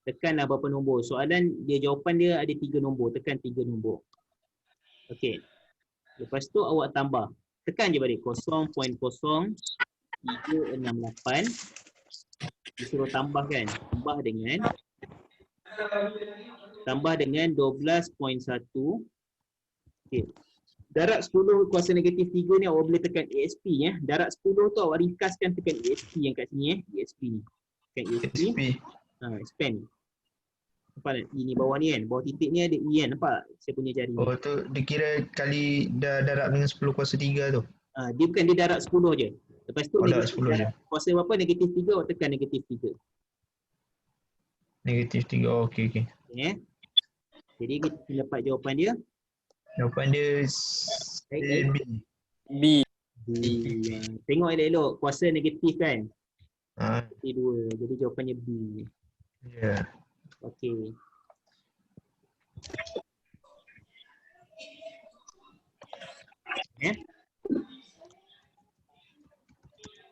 tekanlah berapa nombor. Soalan dia jawapan dia ada 3 nombor, tekan 3 nombor. Okey. Lepas tu awak tambah. Tekan je balik 0.0368. Disuruh tambah kan. Tambah dengan 12.1. Okey. Darab 10 kuasa negatif 3 ni awak boleh tekan ESP Darab 10 tu awak ringkaskan tekan ESP yang kat sini ESP ni. Tekan ESP. Expand. Nampak ini bawah ni kan. Bawah titik ni ada E kan. Nampak saya punya jari ni. Oh tu dikira kali darab dengan 10 kuasa 3 tu. Dia bukan dia darab 10 je. Lepas tu darab 10 je. Kuasa berapa? Negatif 3 awak tekan negatif 3. Negatif 3. Oh, okey. Jadi kita dapat jawapan dia. Jawapan dia B. Tengok elok-elok. Kuasa negatif kan. Negatif 2. Jadi jawapannya B. Ya. Okey.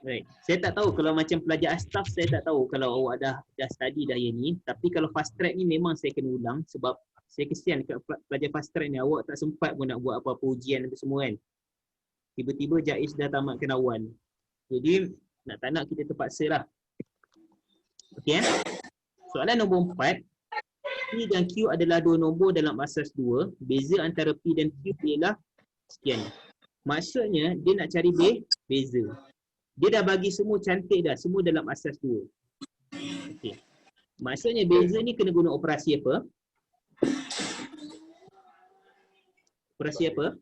Right. Saya tak tahu kalau macam pelajar astaf, saya tak tahu kalau awak dah study dah yang ni. Tapi kalau fast track ni memang saya kena ulang sebab saya kesian dekat pelajar fast track ni, awak tak sempat pun nak buat apa-apa ujian apa semua kan. Tiba-tiba Jais dah tamatkan awal. Jadi nak tak nak kita terpaksa lah. Okey Soalan nombor 4. P dan Q adalah dua nombor dalam asas 2. Beza antara P dan Q ialah sekian. Maksudnya dia nak cari beza. Dia dah bagi semua cantik dah, semua dalam asas 2. Okey. Maksudnya beza ni kena guna operasi apa? Operasi apa?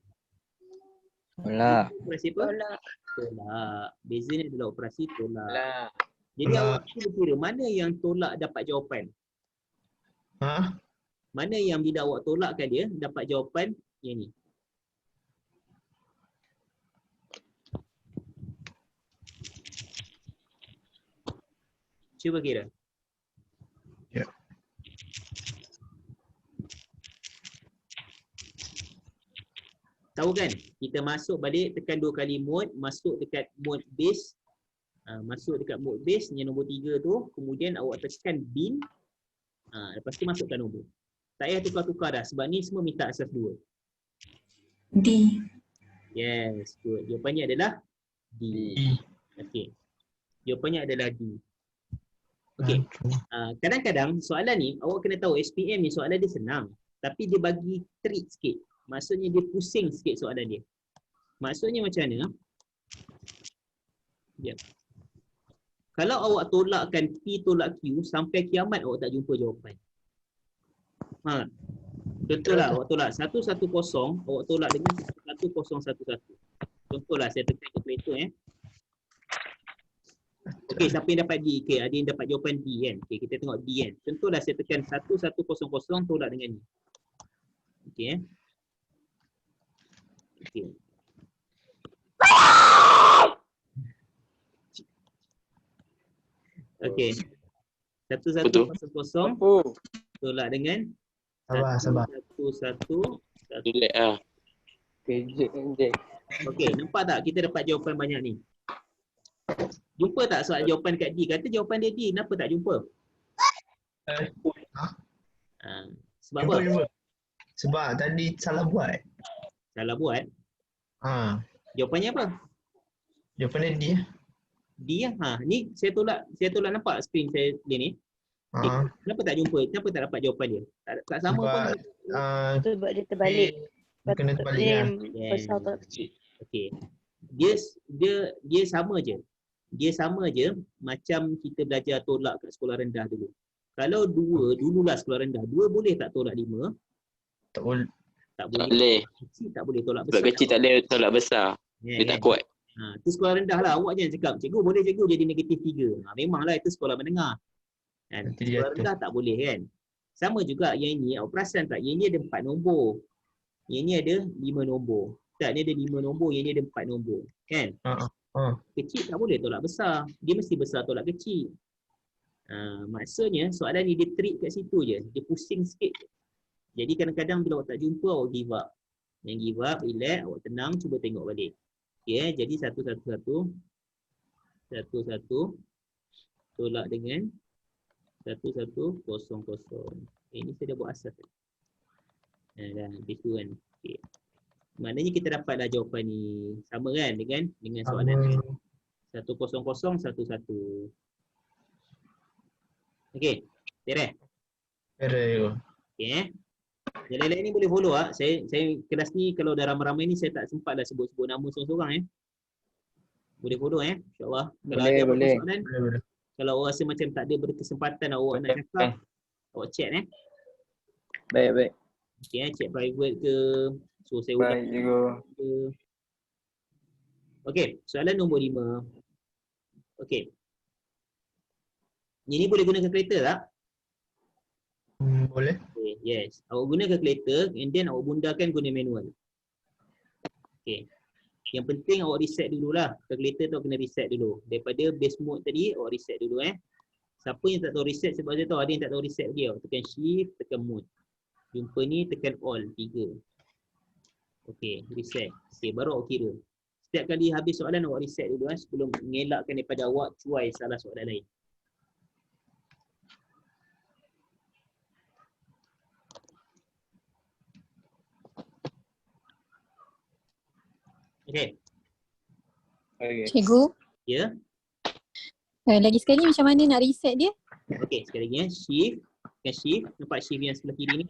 Tolak. Operasi apa? Tolak. Tolak. Beza ni adalah operasi tolak. Lah. Jadi Tolak. awak cuba kira mana yang tolak dapat jawapan. Ha? Mana yang bila awak tolakkan dia dapat jawapan yang ni. Cuba kira. Ya. Tahu kan? Kita masuk balik, tekan 2 kali mode, masuk dekat mode base. Masuk dekat mode base yang nombor 3 tu, kemudian awak tekan bin. Lepas tu masukkan nombor. Tak payah tukar-tukar dah sebab ni semua minta asas 2. D. Yes, good. Jawapannya adalah D. Okey. Jawapannya adalah D. Okey. Kadang-kadang soalan ni awak kena tahu SPM ni soalan dia senang. Tapi dia bagi trik sikit. Maksudnya dia pusing sikit soalan dia. Maksudnya macam mana? Ya. Kalau awak tolakkan P tolak Q sampai kiamat awak tak jumpa jawapan. Ha. Contohlah awak tolak 110, awak tolak dengan 1011. Contohlah saya tekan calculator Okey, siapa yang dapat D? Okey, ada yang dapat jawapan D kan. Okey, kita tengok D kan. Contohlah saya tekan 1100 tolak dengan ni. Okey Okey. Okey. 1100 tolak dengan Sabar. 1111. Relax lah. Okey, nampak tak kita dapat jawapan banyak ni? Jumpa tak soal jawapan kat D? Kata jawapan dia D, kenapa tak jumpa? Sebab apa? Jumpa. Sebab tadi salah buat. Salah buat. Jawapannya apa? Jawapannya D. D lah. Ni saya tolak nampak skrin saya dia ni. Kenapa tak jumpa? Kenapa tak dapat jawapan dia? Tak sama Sebab, pun. Sebab dia terbalik. Kena terbalik Dia kan. besar tolak kecil. Okey. Dia sama je. Dia sama je macam kita belajar tolak kat sekolah rendah dulu. Kalau 2 dululah sekolah rendah, 2 boleh tak tolak 5? Tak boleh. Tak Tak boleh. boleh. Kecil tak boleh tolak Sebab besar. kecil tak boleh tolak besar. Yeah, Dia tak kuat. Itu sekolah rendah lah. Awak jangan cakap, cikgu boleh cikgu jadi negatif 3. Memanglah itu sekolah menengah. Kan? Nanti dia Sekolah jatuh. rendah tak boleh kan. Sama juga yang ini, awak perasan tak? Yang ini ada 4 nombor. Yang ini ada 5 nombor. Tak, ni ada 5 nombor, yang ini ada 4 nombor. Kan? Kecil tak boleh tolak besar. Dia mesti besar tolak kecil. Maksudnya soalan ni dia trik kat situ je. Dia pusing sikit. Jadi kadang-kadang bila awak tak jumpa, awak give up. Yang give up, relax, awak tenang, cuba tengok balik. Okay, jadi 111 tolak dengan 1100. Ini saya dah buat asas. Dah habis tu kan. Okay. Maknanya kita dapatlah jawapan ni sama kan dengan soalan ni. 10011. Okey. Beres. Okey Yang lain-lain ni boleh follow ah. Saya kelas ni kalau dah ramai-ramai ni saya tak sempat dah sebut-sebut nama seorang-seorang Boleh follow insya-Allah. Kalau ada apa-apa soalan, kalau awak rasa macam tak ada berkesempatan awak nak cakap, awak chat Baik. Okey chat private ke, so saya ulang ke. Okey, soalan nombor 5. Okey. Ini boleh guna kalkulator tak? Boleh. Okay, yes. Awak guna kalkulator and then awak bundakan guna manual. Okey. Yang penting awak reset dululah. Kalkulator tu kena reset dulu. Daripada base mode tadi awak reset dulu Siapa yang tak tahu reset, sebab saya tahu ada yang tak tahu reset dia. Tekan shift, tekan mode. Jumpa ni tekan all 3. Okey, reset. Okey, baru awak kira. Setiap kali habis soalan awak reset dulu sebelum mengelakkan daripada awak cuai salah soalan lain. Okey. Okay. Cikgu, Ya. lagi sekali macam mana nak reset dia? Okey, sekali lagi shift, tekan shift, nampak shift yang sebelah kiri ni?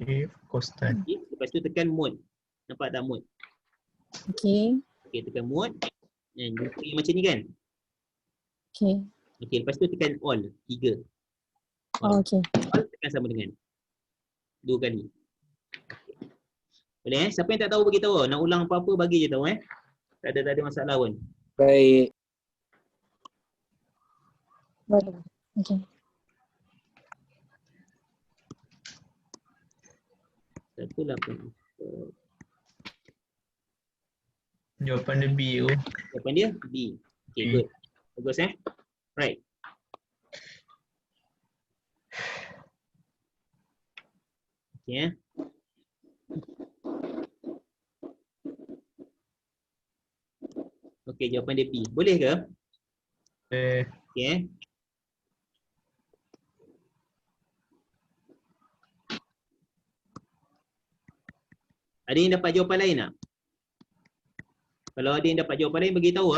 Shift, constant. Shift, lepas tu tekan mode. Nampak tak mode? Okey. Okey, tekan mode. Dan jumpa yang macam ni kan? Okey. Okey, lepas tu tekan all, 3. Oh, okey. All tekan sama dengan 2 kali. Boleh Siapa yang tak tahu bagi tahu. Nak ulang apa-apa bagi je tahu Tak ada masalah pun. Baik. Boleh. Okey. Satu lapan. Jawapan dia B tu. Jawapan dia B. Okay, good. Bagus Right. Okay Okay, jawapan dia B. Boleh ke? Okay. Ada yang dapat jawapan lain tak? Kalau ada yang dapat jawapan lain, bagi tahu.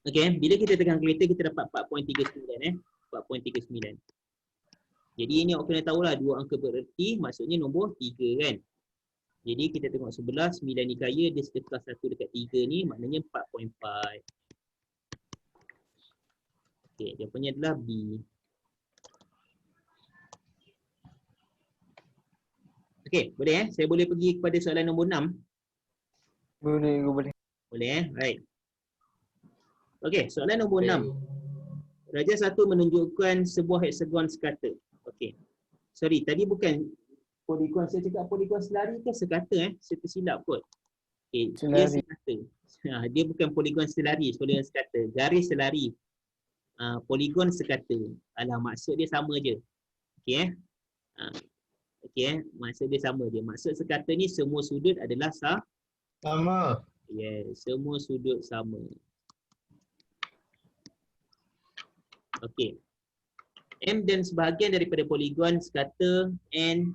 Okey, bila kita tekan kalkulator kita dapat 4.39 4.39. Jadi ini awak kena tahulah dua angka bererti maksudnya nombor 3 kan. Jadi kita tengok sebelah 9 ni kaya dia sedekah 1 dekat 3 ni maknanya 4.4. Okey, jawapannya adalah B. Okey, boleh Saya boleh pergi kepada soalan nombor 6. Boleh. Boleh Right. Okey, soalan nombor 6. Raja 1 menunjukkan sebuah heksagon sekata. Okey. Sorry, tadi bukan poligon. Saya cakap poligon selari ke sekata Saya tersilap kot. Okey, dia Selari. sekata. Dia bukan poligon selari, poligon sekata. Garis selari. Poligon sekata. Alah, maksud dia sama je. Okey Okey maksud dia sama je. Maksud sekata ni semua sudut adalah Sama. semua sudut sama. Okey. M dan sebahagian daripada poligon sekata N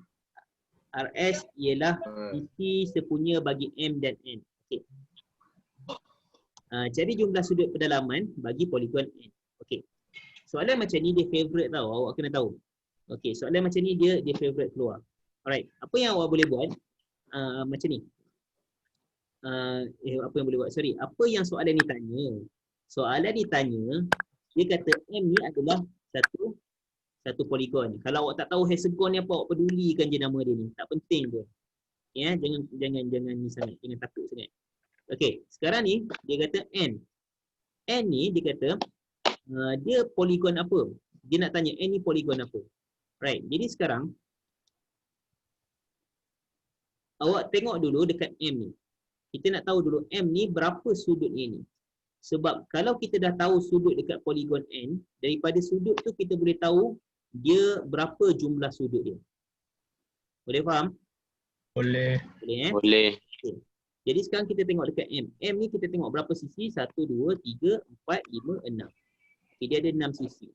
RS ialah sisi sepunya bagi M dan N. Okey. Cari jumlah sudut pedalaman bagi poligon N. Okey. Soalan macam ni dia favorite tau. Awak kena tahu. Okey, soalan macam ni dia favorite keluar. Alright. Apa yang awak boleh buat? Macam ni. Apa yang boleh buat? Sorry. Apa yang soalan ni tanya? Soalan ni tanya, dia kata M ni adalah satu poligon. Kalau awak tak tahu hexagon ni apa, awak pedulikan je nama dia ni. Tak penting pun. Ya, jangan ni sangat, jangan takut sangat. Okey, sekarang ni dia kata N. N ni dia kata dia poligon apa? Dia nak tanya N ni poligon apa? Right. Jadi sekarang awak tengok dulu dekat M ni. Kita nak tahu dulu M ni berapa sudutnya ni. Sebab kalau kita dah tahu sudut dekat poligon N, daripada sudut tu kita boleh tahu dia berapa jumlah sudut dia. Boleh faham? Boleh. Boleh. Okay. Jadi sekarang kita tengok dekat M. M ni kita tengok berapa sisi? 1, 2, 3, 4, 5, 6. Okay, dia ada 6 sisi.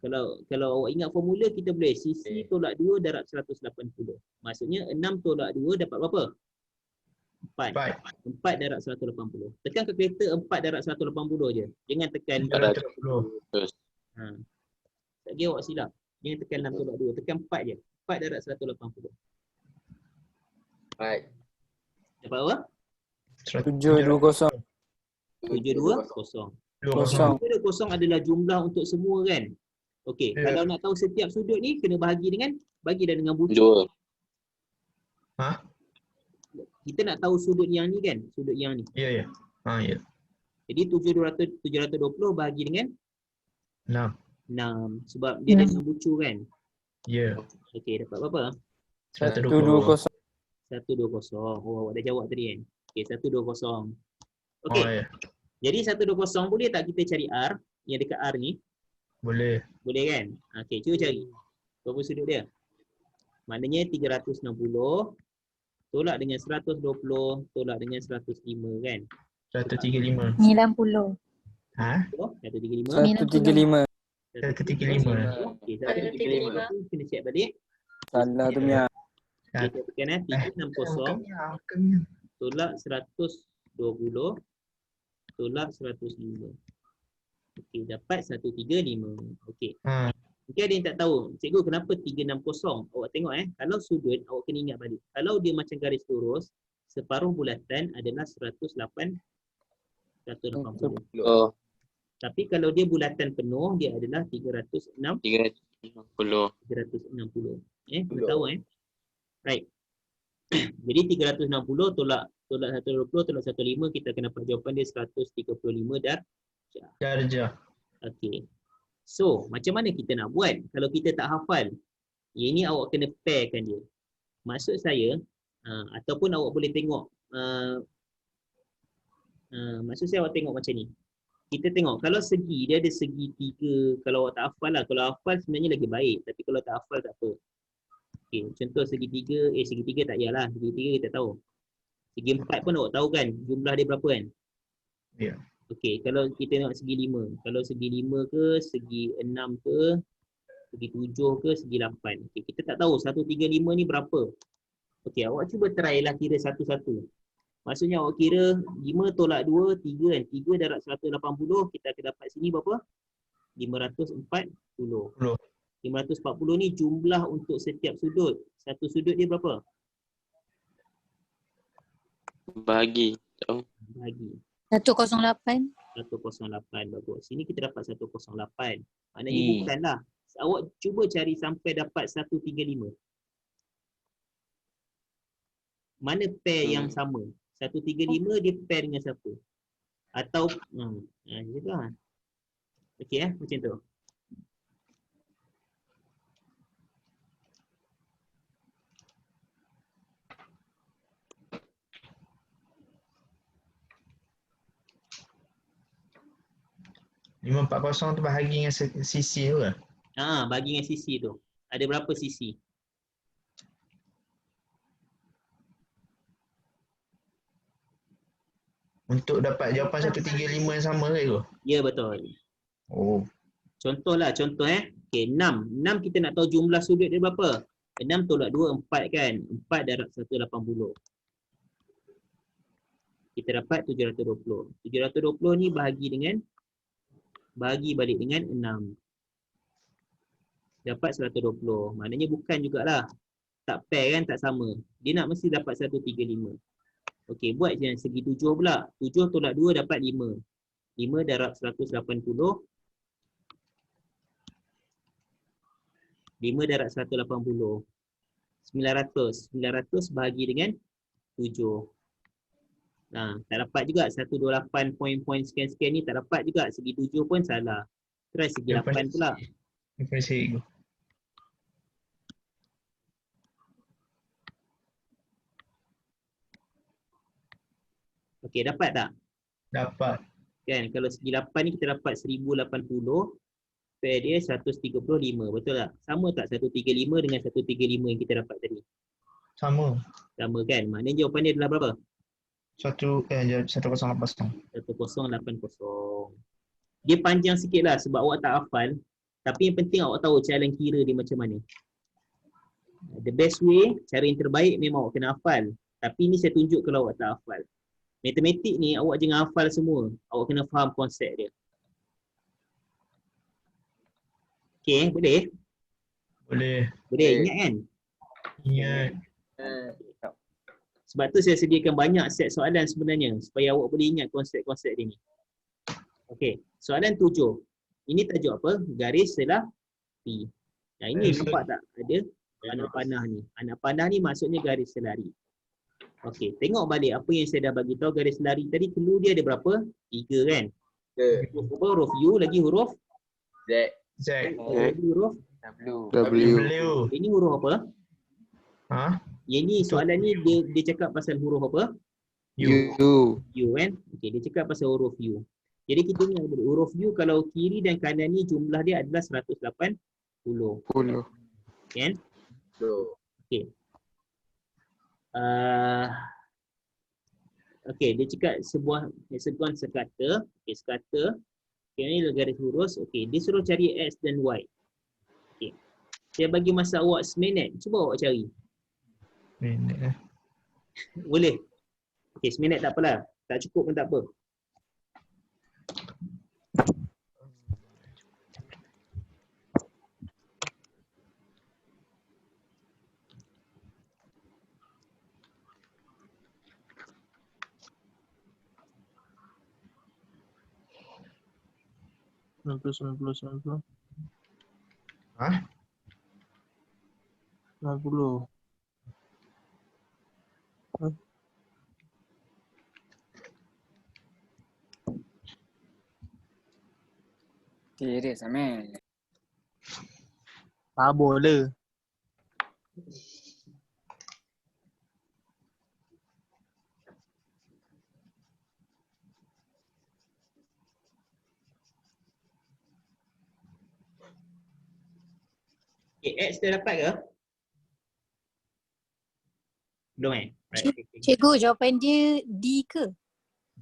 Kalau awak ingat formula, kita boleh sisi tolak 2 darab 180. Maksudnya 6 tolak 2 dapat berapa? 4. 4 darab 180. Tekan kalkulator 4 darab 180 je. Jangan tekan 310. Tak kira awak silap. Jangan tekan 6 tolak 2. Tekan 4 je. 4 darab 180. Right. Dapat apa? 720. 720. 720 Kosong. adalah jumlah untuk semua kan? Okey, kalau nak tahu setiap sudut ni kena bagi dah dengan bucu. 2. Kita nak tahu sudut yang ni kan? Sudut yang ni. Ya. Ya. Jadi 720 bahagi dengan 6. 6 sebab dia ada 6 bucu kan? Ya. Okey, dapat berapa? 120. 120. Oh, awak dah jawab tadi kan? Okey, 120. Okey. Ya. Jadi 120 boleh tak kita cari R yang dekat R ni? Boleh. Boleh kan? Okey, cuba cari. Berapa sudut dia? Maknanya 360 Tolak dengan 120, tolak dengan 105 kan? 135. 90. Ha? 135. 135. 135. Okey, 135 tu kena check balik. Salah tu Mia. Okey, saya tekan 360 tolak 120 tolak 105. Okey, dapat 135. Okey. Mungkin ada yang tak tahu, cikgu kenapa 360? Awak tengok kalau sudut awak kena ingat balik. Kalau dia macam garis lurus, separuh bulatan adalah 180. Oh, Tapi kalau dia bulatan penuh, dia adalah 360. 360. Kena tahu Right. Jadi 360 tolak 120 tolak 15, kita akan dapat jawapan dia 135 darjah. Okey. So, macam mana kita nak buat kalau kita tak hafal? Yang ini awak kena pairkan dia. Maksud saya, ataupun awak boleh tengok, maksud saya awak tengok macam ni. Kita tengok, kalau segi, dia ada segi 3, kalau awak tak hafal lah. Kalau hafal sebenarnya lagi baik, tapi kalau tak hafal tak apa. Okey, contoh segi 3, segi 3 tak payahlah, segi 3 kita tahu. Segi 4 pun awak tahu kan, jumlah dia berapa kan? Ya. Okey, kalau kita tengok segi 5. Kalau segi 5 ke, segi 6 ke, segi 7 ke, segi 8. Okey, kita tak tahu 135 ni berapa. Okey, awak cuba try lah kira satu-satu. Maksudnya awak kira 5 tolak 2, 3 kan. 3 darab 180, kita akan dapat sini berapa? 540. 540 ni jumlah untuk setiap sudut. Satu sudut dia berapa? Bahagi. Bahagi. 108. 108, bagus. Sini kita dapat 108. Maknanya bukanlah. Awak cuba cari sampai dapat 135. Mana pair yang sama? 135 dia pair dengan siapa? Atau macam tu lah. Okey macam tu. Lima 40 tu bahagi dengan sisi tu ke? Bagi dengan sisi tu. Ada berapa sisi? Untuk dapat jawapan 135 yang sama ke tu? Ya betul. Oh. Contohlah, contoh Okey, 6. 6 kita nak tahu jumlah sudut dia berapa? 6 tolak 2, 4 kan? 4 darab 180. Kita dapat 720. 720 ni bahagi balik dengan 6. Dapat 120. Maknanya bukan jugalah. Tak pair kan, tak sama. Dia nak mesti dapat 135. Okey, buat je segi 7 pula. 7 tolak 2 dapat 5. 5 darab 180. 5 darab 180. 900. 900 bahagi dengan 7. Tak dapat juga 128 poin sekian-sekian ni tak dapat juga. Segi 7 pun salah. Try segi 8 pula. Terima kasih. Okey, dapat tak? Dapat. Kan kalau segi 8 ni kita dapat 1080. Pair dia 135. Betul tak? Sama tak 135 dengan 135 yang kita dapat tadi? Sama. Sama kan? Maknanya jawapan dia adalah berapa? 1080. 1080. Dia panjang sikit lah sebab awak tak hafal. Tapi yang penting awak tahu cara kira dia macam mana. The best way, cara yang terbaik memang awak kena hafal. Tapi ni saya tunjuk kalau awak tak hafal. Matematik ni awak jangan hafal semua. Awak kena faham konsep dia. Okey, boleh? Boleh. Boleh, ingat kan? Ingat. Sebab tu saya sediakan banyak set soalan sebenarnya supaya awak boleh ingat konsep-konsep dia ni. Okey, soalan 7. Ini tajuk apa? Garis selari. Nah, ini nampak tak ada anak panah ni. Anak panah ni maksudnya garis selari. Okey, tengok balik apa yang saya dah bagi tahu garis selari tadi. Clue dia ada berapa? 3 kan? Huruf U lagi huruf Z. lagi huruf W. Ini huruf apa? Yang ni soalan ni dia cakap pasal huruf apa? U kan? Okey, dia cakap pasal huruf U. Jadi kita ingat huruf U kalau kiri dan kanan ni jumlah dia adalah 180. Kan? Okey. Okey, dia cakap sebuah hexagon sekata. Okey, sekata. Okey, ni garis lurus. Okey, dia suruh cari X dan Y. Okey. Saya bagi masa awak seminit. Cuba awak cari. Minit lah. Boleh? Okey, seminit tak apalah. Tak cukup pun tak apa. Ha? 90. Serius Amel. Tak boleh. Okey, X dah dapat ke? Belum eh? Right. Okay. Cikgu, jawapan dia D ke?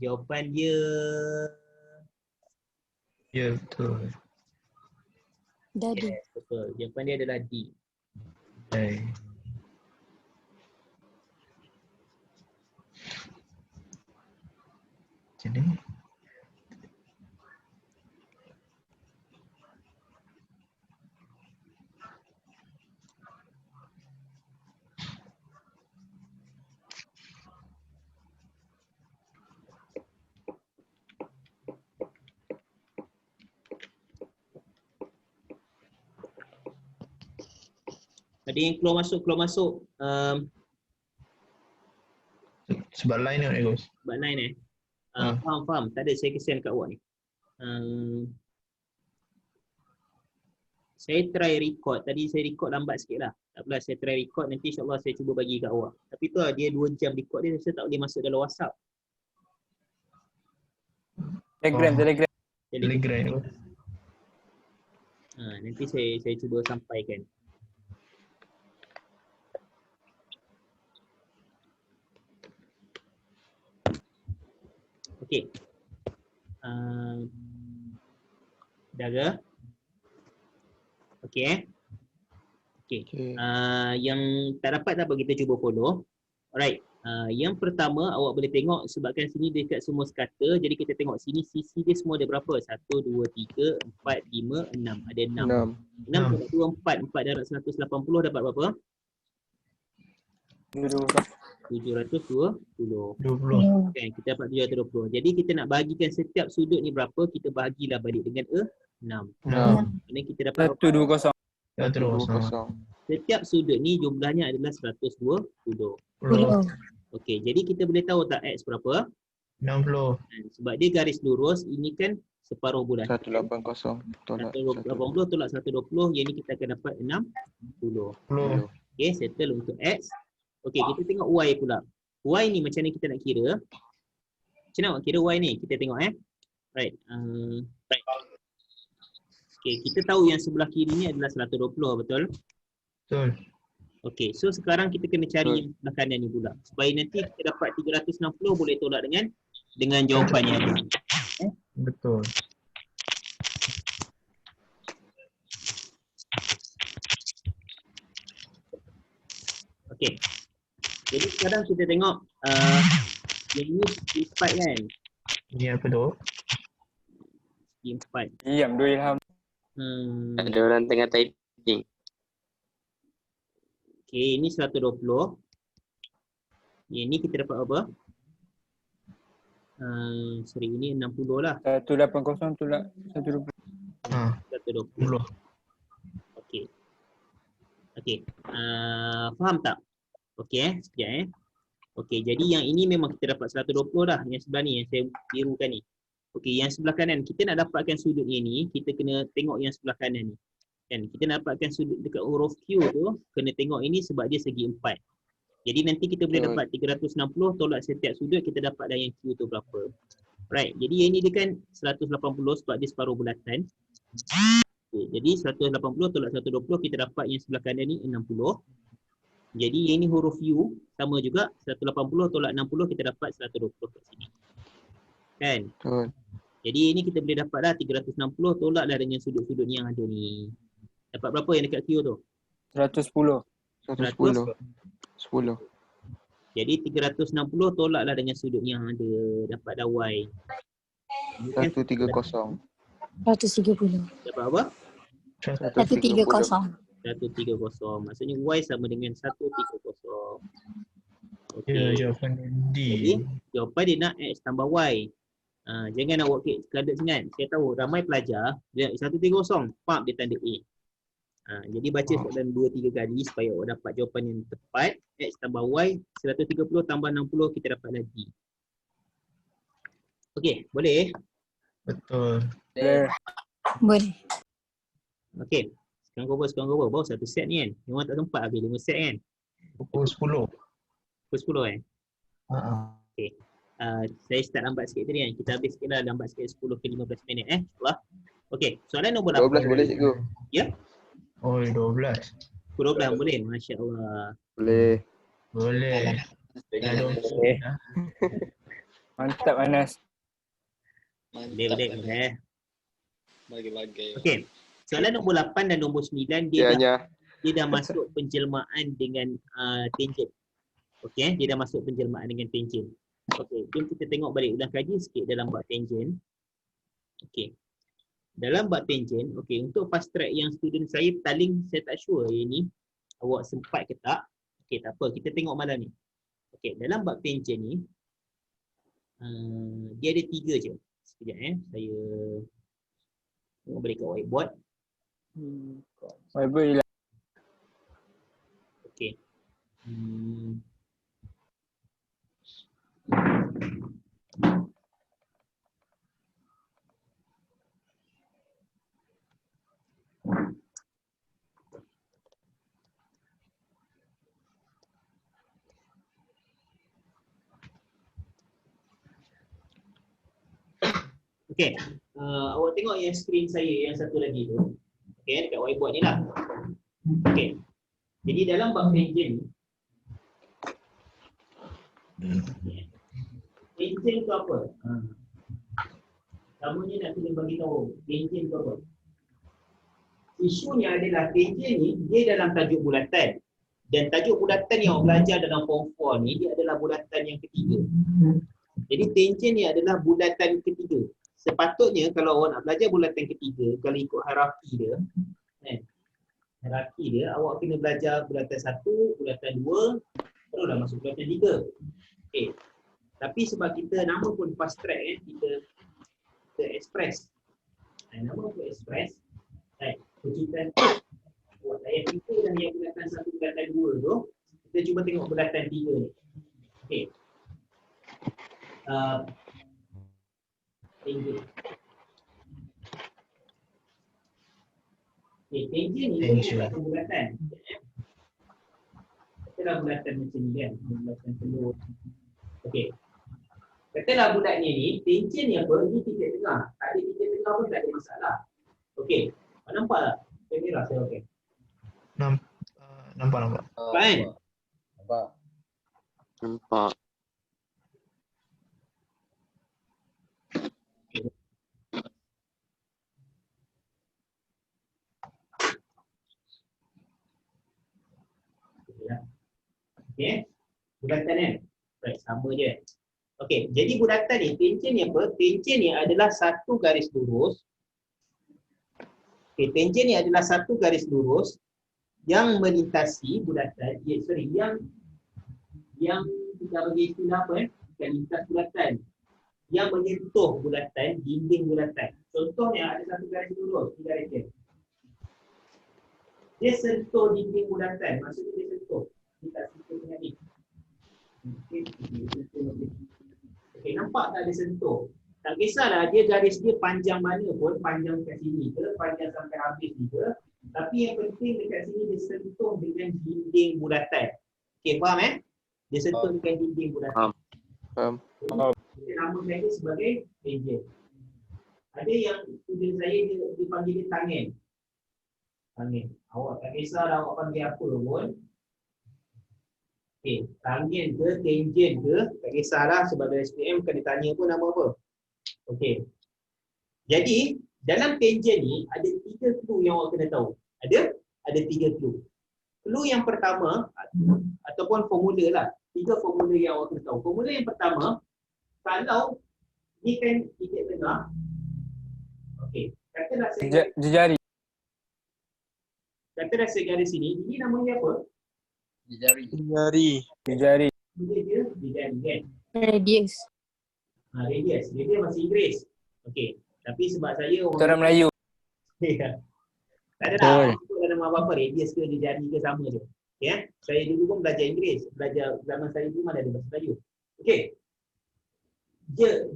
Jawapan dia Ya, betul. Dah D. yes, betul. Jawapan dia adalah D. Baik. Jadi, Ada yang keluar masuk. sebab line ni Gus. Sebab lain eh. Faham. Tak ada, saya kesian kat awak ni. Saya try record. Tadi saya record lambat sikit lah. Tak apalah, saya try record. Nanti insyaAllah saya cuba bagi kat awak. Tapi tu lah, dia 2 jam record dia. Saya tak boleh masuk dalam WhatsApp. Telegram. Telegram tu. Nanti saya cuba sampaikan. Okey. Dah ke? Okey eh? Okey. Yang tak dapat tak apa, kita cuba follow. Alright. Yang pertama awak boleh tengok sebabkan sini dekat semua sekata. Jadi kita tengok sini sisi dia semua ada berapa? 1, 2, 3, 4, 5, 6. Ada 6. 6 dapat 2, 4. 4 darab 180 dapat berapa? 720. 20. Kan, kita dapat 720. Jadi kita nak bahagikan setiap sudut ni berapa, kita bahagilah balik dengan 6. Jadi kita dapat 120. Ya, terus. setiap sudut ni jumlahnya adalah 120. Okey, jadi kita boleh tahu tak X berapa? 60. Sebab dia garis lurus, ini kan separuh bulan. 180 tolak 180 tolak 120, yang ni kita akan dapat 60. 10. Okey, settle untuk X. Okey, kita tengok Y pula. Y ni macam mana kita nak kira? Macam mana nak kira Y ni? Kita tengok Right. Okey, kita tahu yang sebelah kiri ni adalah 120, betul? Betul. Okey, so sekarang kita kena cari yang sebelah kanan ni pula. Supaya nanti kita dapat 360 boleh tolak dengan jawapan yang ada. Betul. Okey. Jadi sekarang kita tengok yang ni segi 4 kan? Ini apa tu? Segi 4. Diam dulu Ilham. Ada orang tengah typing. Okey, ini 120. Yang ni kita dapat apa? Sorry, ini 60 lah. 180 tolak 120. 120. Okey. Okey. Faham tak? Okey sekejap Okey, jadi yang ini memang kita dapat 120 dah. Yang sebelah ni, yang saya birukan ni. Okey, yang sebelah kanan, kita nak dapatkan sudut yang ni, kita kena tengok yang sebelah kanan ni. Kan, kita nak dapatkan sudut dekat huruf Q tu, kena tengok ini sebab dia segi 4. Jadi nanti kita boleh dapat 360 tolak setiap sudut, kita dapat dah yang Q tu berapa. Right, jadi yang ini dia kan 180 sebab dia separuh bulatan. Okay, jadi 180 tolak 120, kita dapat yang sebelah kanan ni 60. Jadi yang ini huruf U sama juga 180 tolak 60 kita dapat 120 kat sini. Kan? Betul. Jadi ini kita boleh dapat dah 360 tolaklah dengan sudut-sudut yang ada ni. Dapat berapa yang dekat Q tu? 110. 110. 10. Jadi 360 tolaklah dengan sudut yang ada. Dapat dah Y. Ini kan 130. 130. dapat apa? 130. 130. Maksudnya Y sama dengan 130. Ya, Okey. jawapan D. Jadi jawapan dia nak X tambah Y. Jangan nak buat kadang sangat. Saya tahu ramai pelajar dia 130, pap dia tanda A. Jadi baca soalan 2-3 kali supaya awak dapat jawapan yang tepat. X tambah Y 130 tambah 60 kita dapat lagi. Okey, boleh? Betul. Boleh. Okey. Sekarang cover. Baru satu set ni kan. Memang tak sempat habis 5 set kan. Pukul 10. Pukul 10 kan. Okey. Saya start lambat sikit tadi kan. Kita habis sikit lah lambat sikit 10 ke 15 minit InsyaAllah. Okey, soalan nombor 12 8. boleh cikgu? Ya? Oh, 12. Pukul 12 boleh? Masya Allah. Boleh. Boleh. Dah 20 dah. Mantap Anas. Boleh. Bagi-bagi. Okey. Soalan nombor 8 dan nombor 9 Ya, Anya. dia dah masuk penjelmaan dengan tangent. Okey, dia dah masuk penjelmaan dengan tangent. Okey, jom kita tengok balik ulang kaji sikit dalam bab tangent. Okey. Dalam bab tangent, okey, untuk fast track yang student saya taling saya tak sure yang ni awak sempat ke tak. Okey, tak apa, kita tengok malam ni. Okey, dalam bab tangent ni dia ada 3 je. Sekejap saya tengok balik kat whiteboard. Fiber hilang. Okey. Okey. Awak tengok yang skrin saya yang satu lagi tu. Okey, dekat whiteboard ni lah. Okey. Jadi dalam bab tangent ni, tangent tu apa? Namanya nak kena bagi tahu tangent tu apa. Isunya adalah tangent ni dia dalam tajuk bulatan. Dan tajuk bulatan yang awak belajar dalam form 4 ni dia adalah bulatan yang ketiga. Jadi tangent ni adalah bulatan ketiga. Sepatutnya kalau awak nak belajar bulatan ketiga, kalau ikut hierarki dia, hierarki dia, awak kena belajar bulatan 1, bulatan 2, barulah masuk bulatan 3. Okey. Tapi sebab kita nama pun fast track kita express. Nama pun express. Kita buat saya fikir yang bulatan 1, bulatan 2 tu, kita cuba tengok bulatan 3 ni. Okey. Tangent. Tangent ni dia bulatan. Katalah bulatan macam ni kan, bulatan telur. Okey. Katalah bulatnya ni, tangent ni apa? Ni titik tengah. Tak ada titik tengah pun tak ada masalah. Okey. Nampak tak? Kamera saya okey. Nampak. Kan? Nampak. Okey. Bulatan kan? Baik, sama je. Okey, jadi bulatan ni, tangent ni apa? Tangent ni adalah satu garis lurus. Okey, tangent ni adalah satu garis lurus yang melintasi bulatan, yang kita bagi istilah apa bukan lintas bulatan. Yang menyentuh bulatan, dinding bulatan. Contohnya ada satu garis lurus, ni garis dia. Dia sentuh dinding bulatan, maksudnya dia sentuh. Dia tak sentuh dengan ni. Okey, nampak tak dia sentuh? Tak kisahlah dia garis dia panjang mana pun, panjang kat sini ke, panjang sampai habis ni ke. Tapi yang penting dekat sini dia sentuh dengan dinding bulatan. Okey, faham Dia sentuh dengan dinding bulatan. Faham. Kita namakan dia sebagai tangent. Ada yang student saya dia panggil dia tangen. Tangen. Awak tak kisahlah awak panggil apa pun. Okey, tangent ke, tangent ke, tak kisahlah sebagai SPM kena tanya pun nama apa. Okey. Jadi, dalam tangent ni ada 3 clue yang awak kena tahu. Ada 3 clue. Clue yang pertama ataupun formula lah. 3 formula yang awak kena tahu. Formula yang pertama, kalau ni kan titik tengah. Okey, katalah saya Jejari. garis sini, ini namanya apa? Jari. Jejari. Dia jari kan. Radius. Radius. Dia masih Inggeris. Okey. Tapi sebab saya Orang Melayu. tak ada lah. Itu nama apa-apa. Radius ke jari ke sama je. Ya. Saya dulu pun belajar Inggeris. Belajar zaman saya dulu mana ada bahasa Melayu. Okey.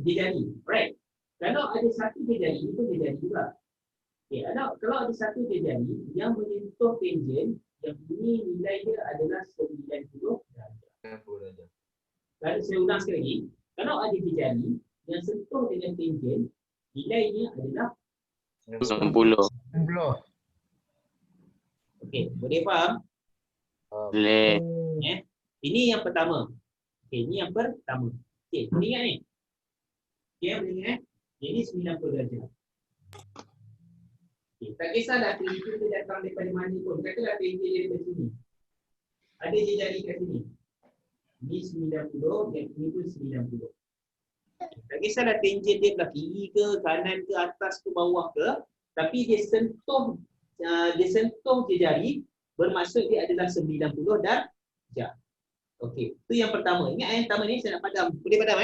Jari. Right. Kalau ada satu jari, itu jari juga. Okey. Kalau ada satu jari yang menyentuh tangent, yang ini nilai dia adalah 90 darjah. Kalau saya ulang sekali lagi, kalau ada jari yang sentuh dengan tangent, nilainya adalah 90. 90. okey, boleh faham? Boleh. Ini yang pertama. Okey, ini yang pertama. Okey, boleh ingat ni? Okey, boleh ingat? Ini 90 darjah. Okey, tak kisahlah tangent dia datang daripada mana pun. Katalah tangent dia daripada sini. Ada jari kat sini. Ini 90, yang ini pun 90. Tak kisahlah tangent dia belah kiri ke, kanan ke, atas ke, bawah ke, tapi dia sentuh jari, bermaksud dia adalah 90 darjah. Okey, itu yang pertama. Ingat yang pertama ni saya nak padam. Boleh padam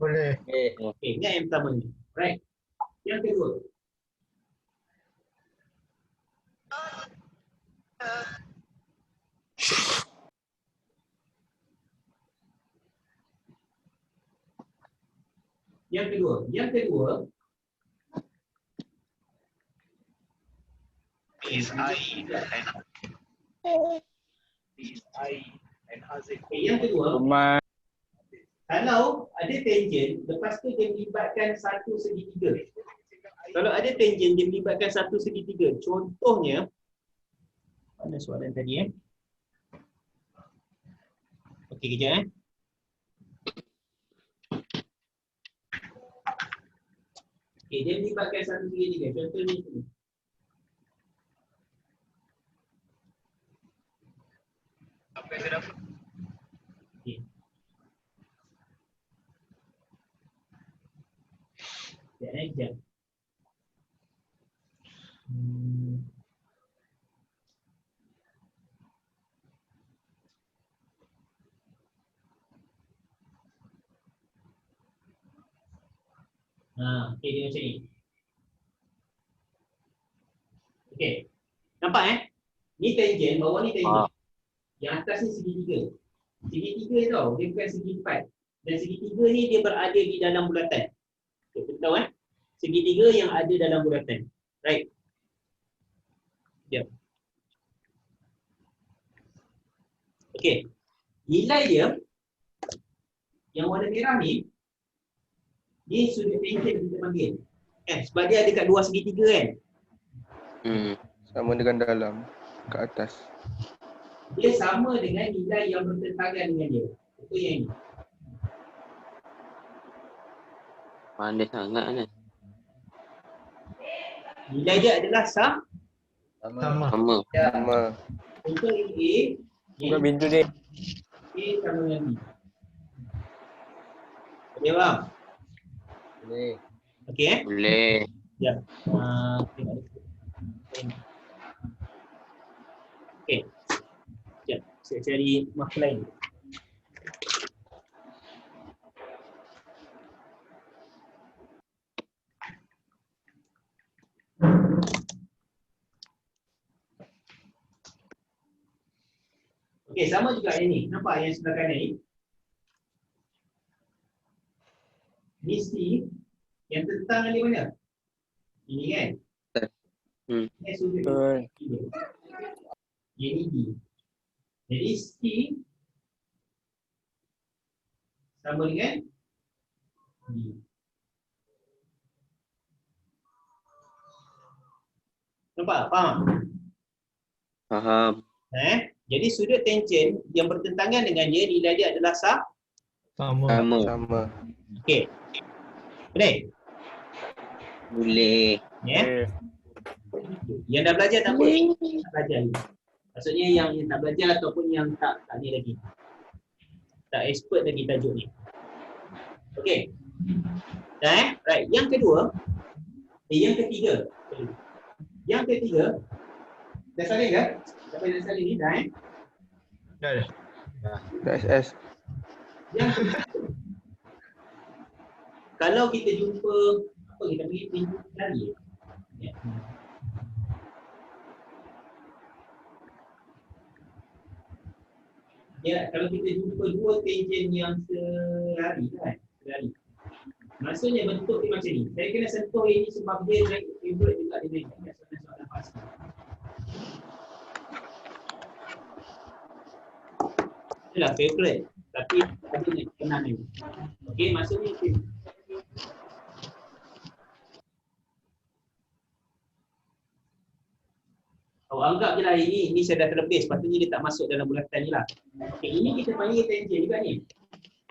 Boleh. Okey, ingat yang pertama ni. Right. Yang kedua. Yang kedua Is I and Haziq. yang kedua, Rumah. kalau ada tangent, lepas tu dia melibatkan satu segitiga. Kalau ada tangent, dia melibatkan satu segitiga. Contohnya, mana soalan tadi Okey, kejap Okey, dia melibatkan satu segitiga. Contohnya ini. Apa yang saya dapat? Okey. Sekejap. Okey, dia macam ni. Okey. Nampak Ni tangent, bawah ni tangent. Yang atas ni segitiga. Segitiga tau, dia bukan segi empat. Dan segitiga ni dia berada di dalam bulatan. Kita tahu segitiga yang ada dalam bulatan. Right. Sekejap. Okey. Nilai dia yang warna merah ni, dia sudut tangent kita panggil. Sebab dia ada kat luar segitiga kan. Sama dengan dalam, ke atas. Dia sama dengan nilai yang bertentangan dengan dia. Itu yang ni. Pandai sangat kan. Nilai dia adalah Sama. Sama. Sama. Contoh yang A, Buka pintu dia. A sama dengan B. Boleh faham? Boleh. Okey Boleh. Ya. Tengok ni. Okey. Sekejap, saya cari marker lain. Okey, sama juga yang ni. Nampak yang sebelah kanan ni? Ni C yang tentang dengan mana? Ini kan? Ini sudut Betul. yang ini D. Jadi C sama dengan D. Nampak? Faham? Faham. Jadi sudut tangent yang bertentangan dengannya nilai dia adalah Sama. Sama. okey. Boleh? Boleh. Ya. Yang dah belajar tak apa. Tak belajar ni. Maksudnya yang tak belajar ataupun yang tak ni lagi. Tak expert lagi tajuk ni. Okey. Dah right. Yang kedua, yang ketiga. Yang ketiga, dah salin ke? Siapa yang dah salin ni? Dah Dah. Dah SS. Yang ketiga, kalau kita jumpa apa kita panggil pintu jari. Ya. Ya, kalau kita jumpa dua tangent yang selari kan, selari. Maksudnya bentuk dia macam ni. Saya kena sentuh ini sebab dia favorite juga dia naik. Soalan pasti. Itulah favorite. Tapi ada yang kenal ni. Okey, maksudnya okay. Awak anggap je lah ini saya dah terlebih. Sepatutnya dia tak masuk dalam bulatan ni lah. Okey, ini kita panggil tangent juga ni.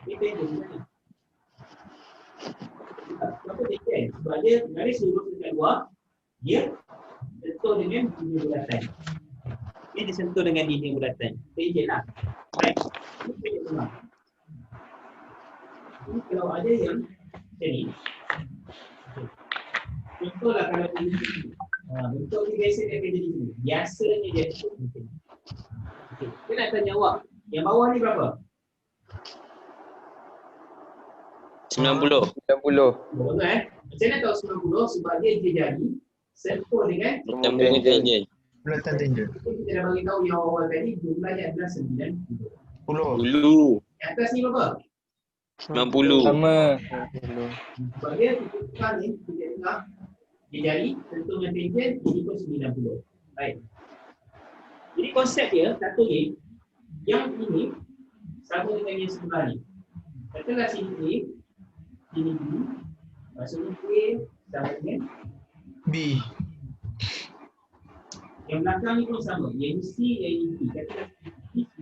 Ini tangent juga ni. Kenapa tangent? Sebab dia garis lurus dekat luar, dia sentuh dengan dinding bulatan. Dia disentuh dengan dinding bulatan. Tangent lah. Right. Ini tangent tengah. Ini kalau ada yang macam ni. Contohlah kalau ini. Bentuk ni biasa dia akan jadi ni. Biasanya dia macam ni. Okay. Saya nak tanya awak, yang bawah ni berapa? 90. 90. Betul Macam mana tahu 90? Sebab dia jari sentuh dengan Macam dengan tangent. Bulatan tangent. kita dah bagi tahu yang awal tadi jumlahnya adalah 90. 10. Dulu. Yang atas ni berapa? 90. Sama. Sebab dia kita tukar ni, kita tukar dia jari sentuh dengan tangent, ini pun 90. Baik. Jadi konsep dia, satu ni, yang ini sama dengan yang sebelah ni. Katalah sini A, sini B, maksudnya A sama dengan B. yang belakang ni pun sama. Yang C, yang D. Katalah C, C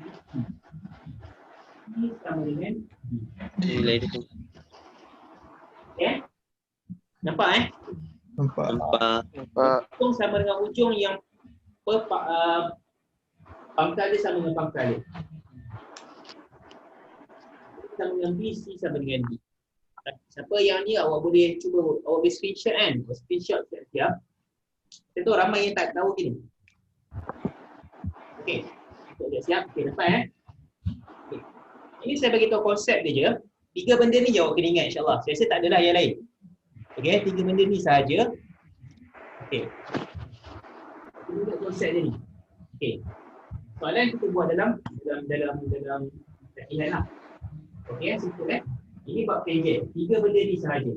sama dengan D. Nilai dia. Okay? Nampak Nampak. Nampak. Ujung sama dengan ujung yang pangkal dia sama dengan pangkal dia. Sama dengan B, C sama dengan D. Siapa yang ni awak boleh cuba, awak boleh screenshot kan? Screenshot siap. Saya tahu ramai yang tak tahu gini. Okey. Dah siap. Okey, nampak Okay. Ini saya bagi tahu konsep dia je. 3 benda ni je awak kena ingat insya-Allah. Saya rasa tak adalah yang lain. Okey, 3 benda ni sahaja. Okey. Ini konsep dia ni. Okey. Soalan kita buat dalam latihan lah. Okey, simple Ini bab tangent. 3 benda ni sahaja.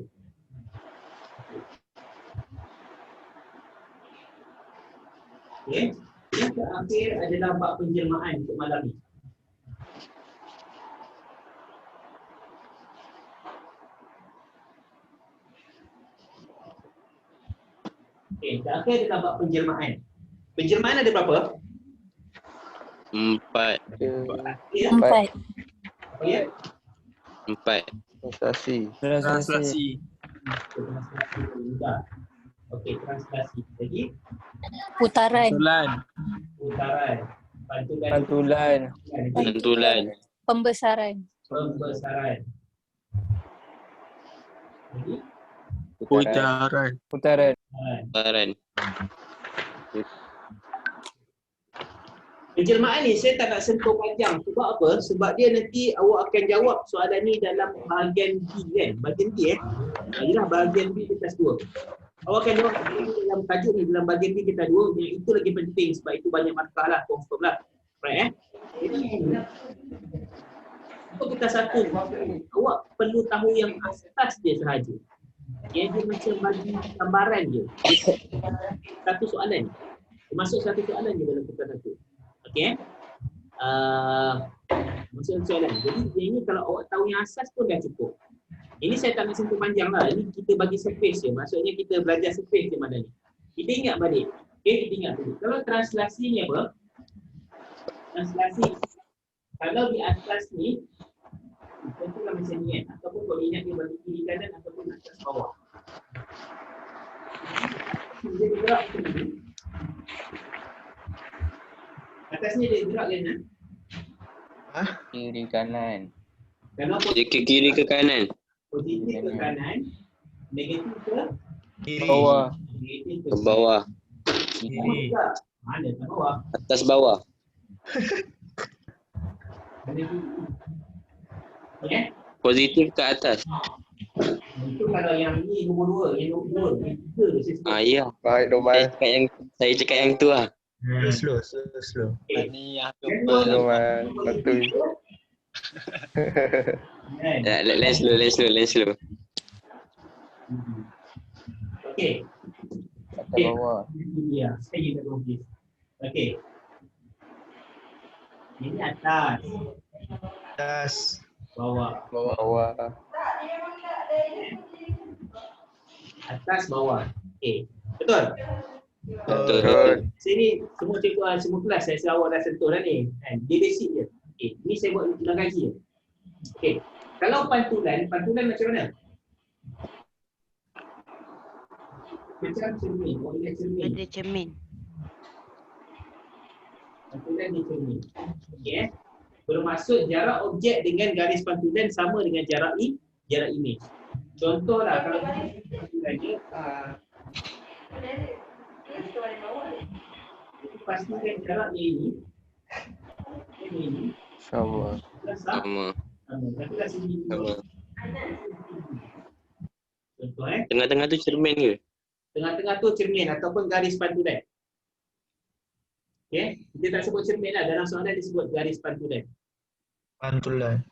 Okey. Yang terakhir adalah bab penjelmaan untuk malam ni. Okey, terakhir adalah bab penjelmaan. Penjelmaan ada berapa? 4. Ya. 4. Ya. 4. Translasi. Translasi. Okey, translasi. Lagi Putaran. putaran, Pantulan. Pantulan. Pembesaran. pembesaran. Lagi Putaran. Putaran. Putaran. Penjelmaan ni saya tak nak sentuh panjang. Sebab apa? Sebab dia nanti awak akan jawab soalan ni dalam bahagian B kan? Bahagian B Inilah bahagian B kelas 2. Awak akan jawab dalam tajuk ni, dalam bahagian B kelas 2. Yang itu lagi penting sebab itu banyak markah lah, confirm lah. Right Jadi untuk kita satu, awak perlu tahu yang asas dia sahaja. Yang dia macam bagi gambaran je. Satu soalan. Termasuk satu soalan je dalam kita satu. Okey. Maksud soalan. Jadi ini kalau awak tahu yang asas pun dah cukup. Ini saya tak nak sentuh panjang lah. Ini kita bagi surface je. Maksudnya kita belajar surface je mana ni. Kita ingat balik. Okey, kita ingat balik. Kalau translasi ni apa? translasi. Kalau di atas ni, tentulah macam ni kan. Ataupun koordinat dia bagi kiri kanan ataupun atas bawah. Dia bergerak ke sini. Atas ni dia bergerak ke mana? Kiri kanan. Kalau Dia ke kiri ke kanan. positif ke kanan, negatif ke Kiri. Bawah. negatif ke Ke bawah. Kiri. Mana ke bawah? Atas bawah. Mana kiri? Ya? Positif ke atas. Itu kalau yang ni nombor 2, yang nombor 2, yang 3 saya sebut. Ya. Baik, Noman. Saya cakap yang tu lah. Slow. Okay. Ni yang Yang keempat. dua, Noman. nombor Betul. tiga, kan? Let's slow. Okey. Atas bawah. Ini dia. Saya dah confuse. Okey. Ini atas, Atas. bawah. Bawah. Atas, bawah. Okey. Betul? Betul. Sini semua cikgu, semua kelas saya rasa awak dah sentuh dah ni. Kan? Dia basic je. Okey. Ni saya buat ulang kaji je. Okey. Kalau pantulan macam mana? Macam cermin. Orang ingat cermin. Ada cermin. Pantulan di cermin. Okey. Bermaksud jarak objek dengan garis pantulan sama dengan jarak imej. Contohlah kalau pantulan dia pastikan jaraknya ini Sama. Sama. Katalah sini Sama. contoh Tengah-tengah tu cermin ke? tengah-tengah tu cermin ataupun garis pantulan. Okey, kita tak sebut cermin lah, dalam soalan disebut garis pantulan. Pantulan.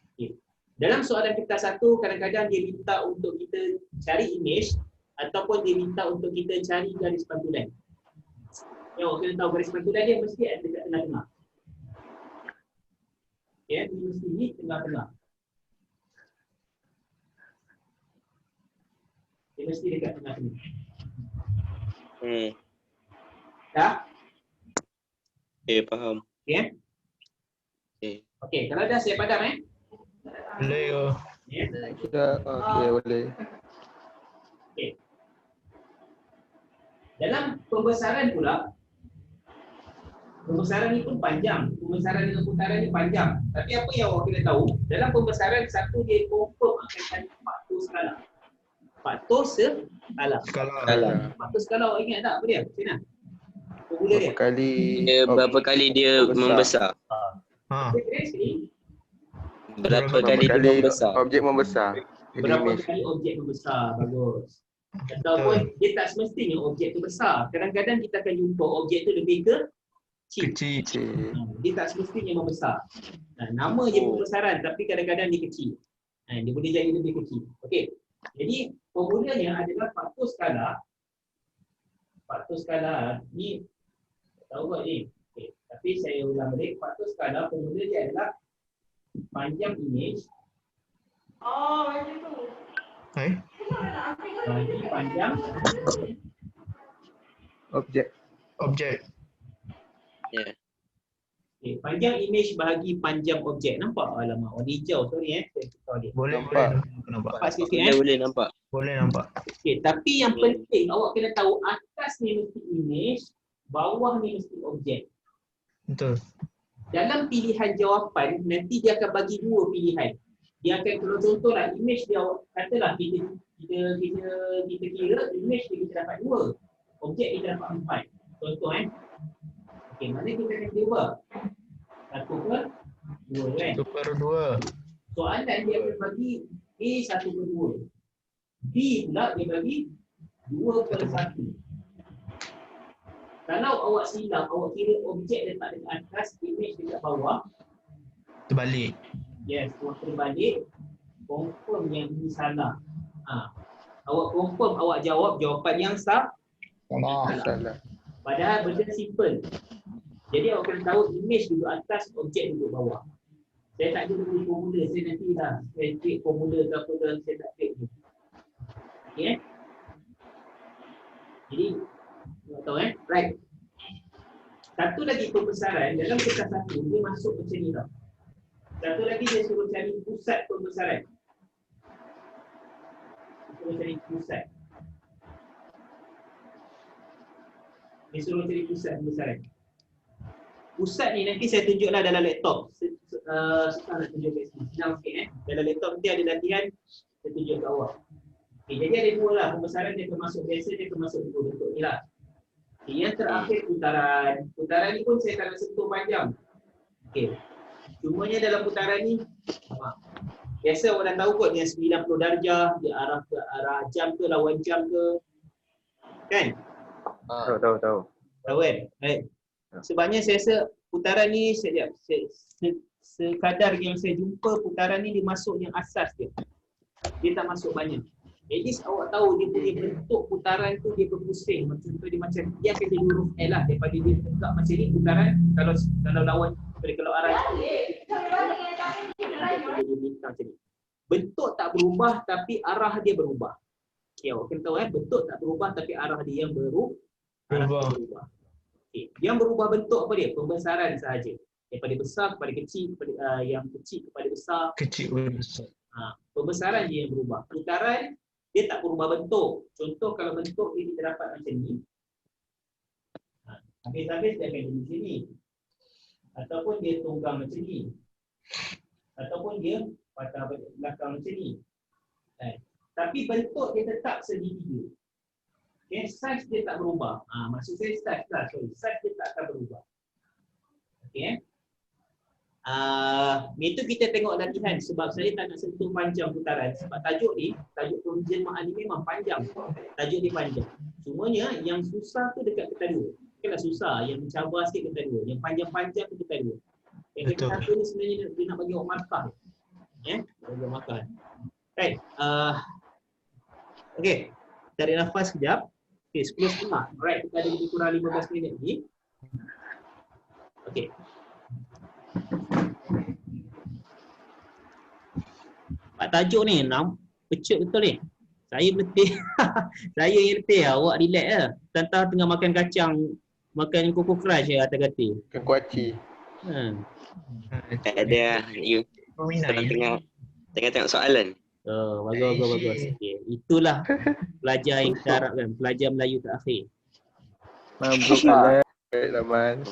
Dalam soalan kita satu, kadang-kadang dia minta untuk kita cari imej ataupun dia minta untuk kita cari garis pantulan. Ya, awak kena tahu garis pantulan dia mesti ada dekat tengah-tengah. Ya, dia mesti di tengah-tengah. Dia mesti dekat tengah-tengah. Dah? Faham. Okey. Okey. Okey, kalau dah saya padam Boleh ke? Ya. Ya, okey, boleh. Okey. Dalam pembesaran pula, pembesaran ni pun panjang. Pembesaran dengan putaran ni panjang. Tapi apa yang awak kena tahu, dalam pembesaran satu dia confirm akan cari faktor skala. Faktor skala. Faktor skala awak ingat tak apa dia? Sina. Formula dia. Berapa kali dia membesar? Berapa kali dia membesar? Objek membesar. Berapa kali objek membesar. Bagus. Ataupun dia tak semestinya objek tu besar. Kadang-kadang kita akan jumpa objek tu lebih kecil. Dia tak semestinya membesar. Nama je pembesaran tapi kadang-kadang dia kecil. Dia boleh jadi lebih kecil. Okey. Jadi formulanya adalah faktor skala. Faktor skala ni tahu kot ni. Okay. Tapi saya ulang balik. Faktor skala formula dia adalah panjang imej bagi panjang objek. Ya. Okay. Panjang imej bahagi panjang objek. Nampak? Alamak, warna hijau. Sorry saya tukar dia. Boleh nampak. Nampak sikit Boleh nampak. Boleh nampak. Okay. Tapi yang penting awak kena tahu atas ni mesti imej, bawah ni mesti objek. Betul. Dalam pilihan jawapan, nanti dia akan bagi dua pilihan. Dia akan, kalau contohlah, imej dia, katalah kita kira, imej dia kita dapat 2. Objek kita dapat 4. Contoh Okey, mana kita akan cuba? 1 per 2 kan? 1 per 2. Soalan dia akan bagi A 1 per 2. B pula dia bagi 2 per 1. Kalau awak silap, awak kira objek letak dekat atas, imej dekat bawah. Terbalik. Yes, awak terbalik. Confirm yang ini salah. Awak confirm awak jawab jawapan yang salah. Padahal benda simple. Jadi awak kena tahu imej duduk atas, objek duduk bawah. Saya tak ada dulu formula, saya nanti dah saya create formula ke apa dalam saya tak create ni. Okey Jadi awak tahu right. Satu lagi pembesaran, dalam kertas satu dia masuk macam ni tau. Satu lagi dia suruh cari pusat pembesaran. Suruh cari pusat. Dia suruh cari pusat pembesaran. Pusat ni nanti saya tunjuklah dalam laptop. Susah nak tunjuk kat sini. Senang sikit Dalam laptop nanti ada latihan, saya tunjuk kat awak. Okay, jadi ada dua lah. Pembesaran dia termasuk biasa, dia termasuk dua bentuk ni lah. Okay, yang terakhir putaran. Putaran ni pun saya tak nak sentuh panjang. Okay. Cumanya dalam putaran ni, biasa orang dah tahu kot yang 90 darjah, dia arah ke arah jam ke, lawan jam ke. Kan? Tahu. Tahu kan? Right. Sebabnya saya rasa putaran ni, sekadar yang saya jumpa, putaran ni dia masuk yang asas dia. Dia tak masuk banyak. At least awak tahu dia punya bentuk putaran tu dia berpusing. Contoh dia macam, dia akan jadi huruf L lah. Daripada dia tegak macam ni, putaran kalau lawan, kalau arah bentuk tak berubah tapi arah dia berubah. Okay, awak kena tahu bentuk tak berubah tapi arah dia yang berubah. Okay. Yang berubah bentuk apa dia? Pembesaran sahaja. Daripada besar kepada kecil, kepada yang kecil kepada besar. Kecil kepada besar. Pembesaran dia yang berubah. Putaran dia tak berubah bentuk. Contoh kalau bentuk dia kita dapat macam ni. Habis-habis dia akan jadi macam ni. Ataupun dia tunggang macam ni. Ataupun dia patah belakang macam ni. Tapi bentuk dia tetap segitiga. Okay, saiz dia tak berubah. Maksud saya saiz lah, saiz dia tak akan berubah. Okay. Itu kita tengok latihan sebab saya tak nak sentuh panjang putaran. Sebab tajuk penjelmaan ni memang panjang. Tajuk dia panjang. Cumanya yang susah tu dekat kita dua. Bukanlah susah, yang mencabar sikit kita dua. Yang panjang-panjang tu kita dua. Yang kita satu ni sebenarnya dia nak bagi awak markah. Bagi awak markah. Right. Okay. Tarik nafas sekejap. Okay, 10.30. Alright, kita ada lebih kurang 15 minit lagi. Okay. Pak tajuk ni, pecut betul ni. Saya letih. Saya yang letih. Awak relax lah. Tentang tengah makan kacang, makan Coco Crunch atas kata. Makan kuaci. Tak ada. You tengah tengok soalan. Bagus. Okay. Itulah pelajar yang kita harapkan. Pelajar Melayu terakhir. Mabuk Laman.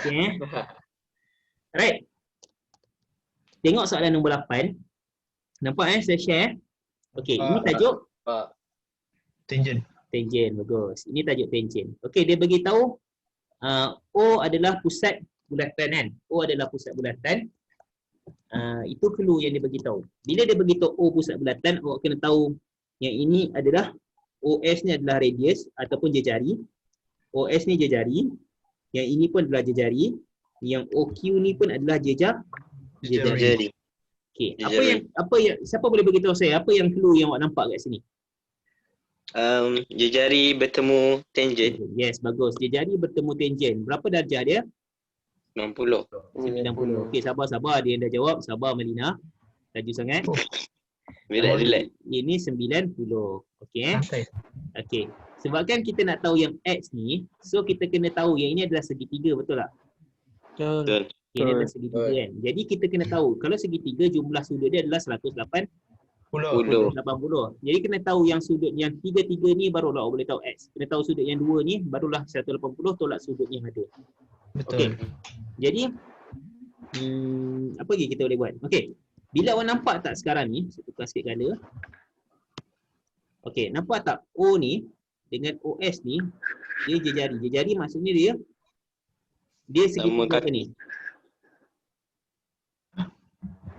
Okay. Alright. Tengok soalan nombor 8. Nampak saya share? Okay, ini tajuk Tangent. Tangent, bagus. Ini tajuk tangent. Okay, dia bagi tahu O adalah pusat bulatan kan? O adalah pusat bulatan. Itu clue yang dia bagi tahu. Bila dia bagi tahu O pusat bulatan, awak kena tahu yang ini adalah OS ni adalah radius ataupun jejari. OS ni jejari. Yang ini pun adalah jejari. Yang OQ ni pun adalah jejari. Okey, apa yang siapa boleh bagi tahu saya apa yang clue yang awak nampak kat sini? Jejari bertemu tangent. Yes, bagus. Jejari bertemu tangent. Berapa darjah dia? 90. 90. Okey, sabar dia yang dah jawab. Sabar Melina. Laju sangat. Relax. Ini 90. Okey. Okey. Sebabkan kita nak tahu yang X ni, so kita kena tahu yang ini adalah segitiga, betul tak? Betul. Okay, ini adalah segitiga kan. Jadi kita kena tahu kalau segitiga jumlah sudut dia adalah 180. Jadi kena tahu yang sudut yang 3 ni barulah awak boleh tahu X. Kena tahu sudut yang 2 ni barulah 180 tolak sudut yang ada. Betul. Okay. Jadi apa lagi kita boleh buat? Okey. Bila awak nampak tak sekarang ni, saya tukar sikit color. Okey, nampak tak O ni dengan OS ni dia jejari. Jejari maksudnya dia segitiga apa ni?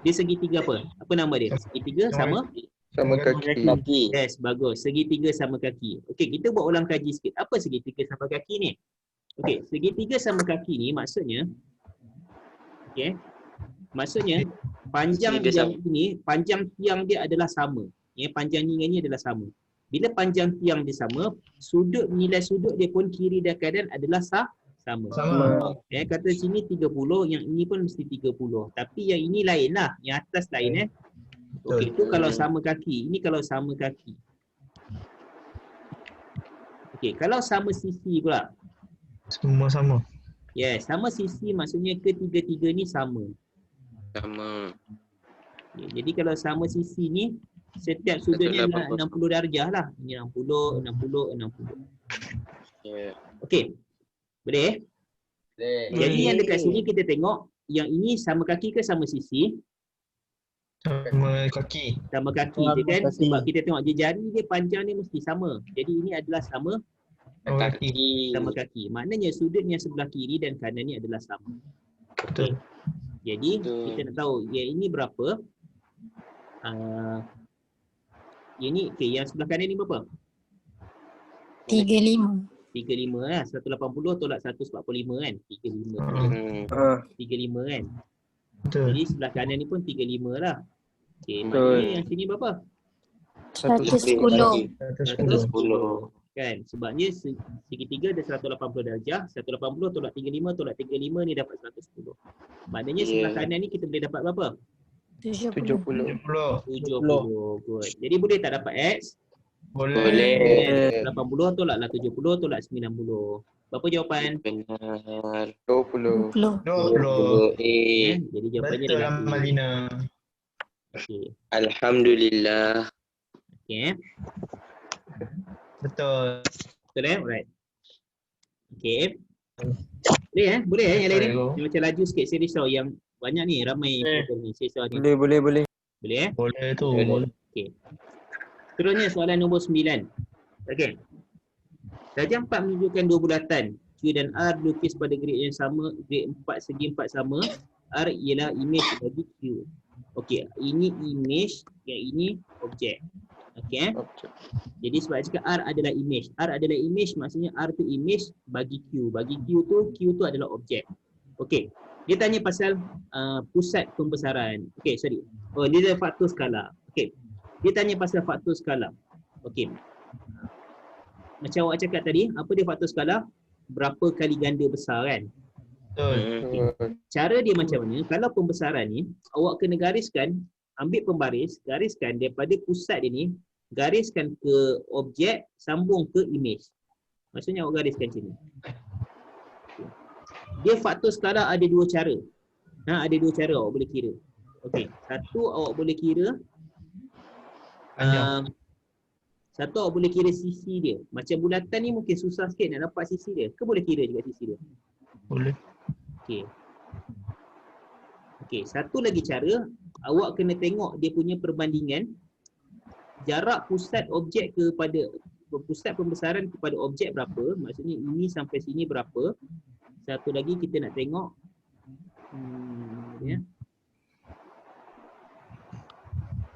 Dia segitiga apa? Apa nama dia? Segitiga sama kaki. Yes, bagus. Segitiga sama kaki. Okey, kita buat ulang kaji sikit. Apa segitiga sama kaki ni? Okey, segitiga sama kaki ni maksudnya maksudnya panjang yang ini, panjang tiang dia adalah sama. Panjang ni adalah sama. Bila panjang tiang dia sama, nilai sudut dia pun kiri dan kanan adalah sama. Kata sini 30, yang ini pun mesti 30. Tapi yang ini lain lah, yang atas lain Okey, itu kalau sama kaki. Ini kalau sama kaki. Okey, kalau sama sisi pula. Semua sama. Yes, sama sisi maksudnya ketiga-tiga ni sama. Sama. Jadi kalau sama sisi ni, setiap sudutnya 180. 60 darjah lah. Ini 60, 60, 60. Ya. Okey. Boleh? Jadi yang dekat sini kita tengok, yang ini sama kaki ke sama sisi? Sama kaki. Sama kaki je kan? Sebab kita tengok je jari dia panjang dia mesti sama. Jadi ini adalah sama Kaki. sama kaki. Maknanya sudut yang sebelah kiri dan kanan ni adalah sama. Betul. Jadi Betul. kita nak tahu yang ini berapa? Yang ni yang sebelah kanan ni berapa? 35. 35 lah. 180 tolak 145 kan? 35. Hmm. 35 kan? Betul. Jadi sebelah kanan ni pun 35 lah. Okey, Betul. maknanya yang sini berapa? 110. 10. Kan? Sebabnya segitiga ada 180 darjah. 180 tolak 35 tolak 35 ni dapat 110. Maknanya sebelah kanan ni kita boleh dapat berapa? 70. 70. 70. Good. Jadi boleh tak dapat X? Boleh. 80 tolaklah 70 tolak 90. Berapa jawapan? Benar. 20. 20. 20. Jadi jawapannya Betul adalah A. Malina. Okey. Alhamdulillah. Okey. Betul. Betul Alright. Okey. Boleh Boleh yang lain ni? Dia macam laju sikit saya risau yang banyak ni ramai ni saya risau ni. Boleh. Boleh Boleh tu. Boleh. Okey. Seterusnya soalan nombor 9. Okey. Darjah 4 menunjukkan dua bulatan. Q dan R dilukis pada grid yang sama, grid 4 segi 4 sama. R ialah image bagi Q. Okey, ini image, yang ini objek. Okey. Jadi sebab cakap R adalah image. R adalah image maksudnya R tu image bagi Q. Bagi Q tu adalah objek. Okey. Dia tanya pasal pusat pembesaran. Okey, sorry. Oh, dia ada faktor skala. Okey. Dia tanya pasal faktor skala. Okey. Macam awak cakap tadi, apa dia faktor skala? Berapa kali ganda besar kan? Betul. Cara dia macam mana? Kalau pembesaran ni, awak kena gariskan, ambil pembaris, gariskan daripada pusat dia ni, gariskan ke objek, sambung ke image. Maksudnya awak gariskan macam ni. Dia faktor skala ada dua cara. Ada dua cara awak boleh kira. Okey, satu awak boleh kira satu awak boleh kira sisi dia. Macam bulatan ni mungkin susah sikit nak dapat sisi dia. Ke boleh kira juga sisi dia? Boleh. Okey, satu lagi cara, awak kena tengok dia punya perbandingan jarak pusat objek kepada pusat pembesaran kepada objek berapa, maksudnya ini sampai sini berapa. Satu lagi kita nak tengok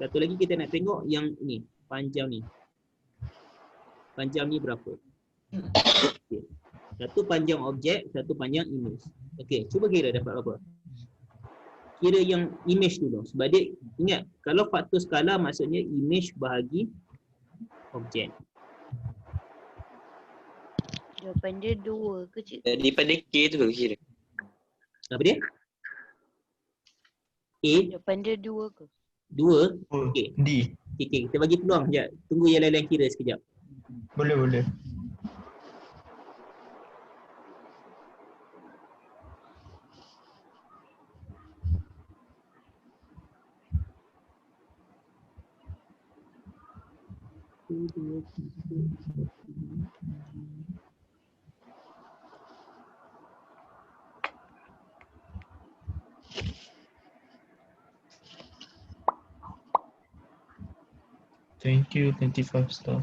satu lagi kita nak tengok yang ni, panjang ni. Panjang ni berapa? Okay. Satu panjang objek, satu panjang image. Okey, cuba kira dapat berapa? Kira yang image dulu. Sebab dia, ingat, kalau faktor skala maksudnya image bahagi objek. Jawapan dia 2 ke cik? Daripada K tu kira. Apa dia? A, Jawapan dia 2 ke? 2. Okey. D. Okey, kita bagi peluang sekejap. Tunggu yang lain-lain kira sekejap. Boleh. Thank you, 25 star.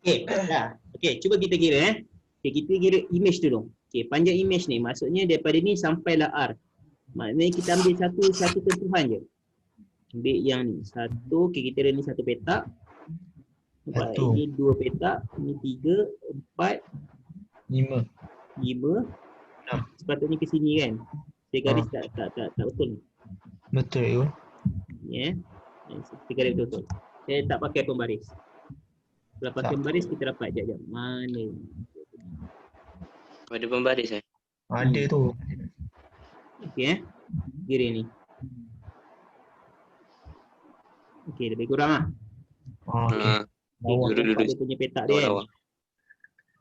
Okey, dah. Okey, cuba kita kira Okey, kita kira image dulu. Okey, panjang image ni maksudnya daripada ni sampailah R. Maknanya kita ambil satu sentuhan je. Ambil yang ni. Satu, okey kita ada ni satu petak. Nampak? Satu. Ini 2 petak, ini 3, 4, 5. 5. Sepatutnya ke sini kan. Saya garis tak betul ni. Betul. Ya. Kita garis betul. Saya tak pakai pembaris. Kalau pakai pembaris kita dapat jap. Mana? Ada pembaris Ada tu. Okey Kira ni. Okey, lebih kurang lah. Oh, okay. Bawah Duduk, nampak duduk. dia punya petak dia kan. Lawa.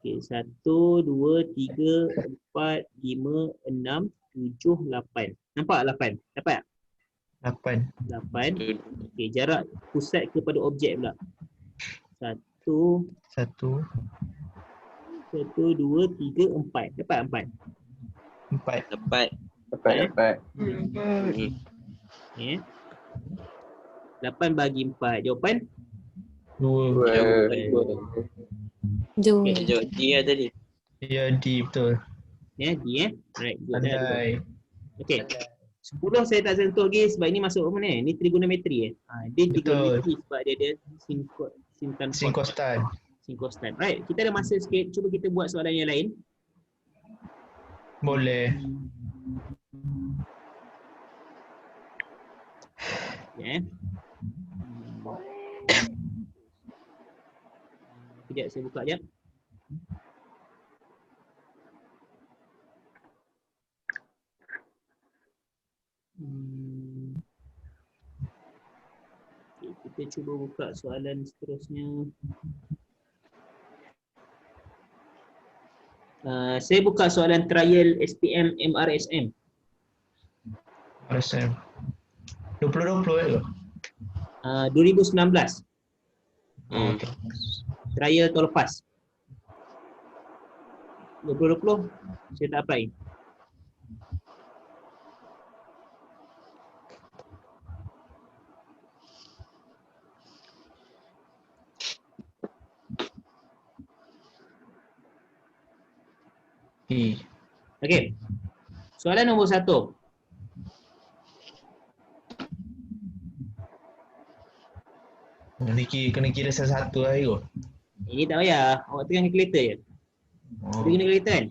Okey, 1, 2, 3, 4, 5, 6, 7, 8. Nampak 8? Dapat? 8. 8. Okey, jarak pusat kepada objek pula. 1, 1, 2, 3, 4. Dapat 4? 4. Dapat. Dapat. Okey. 8 bagi 4. Jawapan? 2. Jom. Dia jawab D lah tadi. Ya, D betul. Ya, D Right, good. Pandai. Okey. 10 saya tak sentuh lagi sebab ini masuk mana? Ni trigonometri dia Betul. trigonometri sebab dia ada sintan Sinkostan. sinkostan. Right, kita ada masa sikit. Cuba kita buat soalan yang lain. Boleh. Ya. Sekejap saya buka jap. Okay, kita cuba buka soalan seterusnya. Saya buka soalan trial SPM MRSM. RSM. 2020 ke? 2019. Okay. Trial tahun lepas. 2020 saya tak apply. Okey. Soalan nombor 1. Kena kira salah satu lah tu. Ini tak payah. Awak tekan calculator je. Oh, Dia kena calculator kan?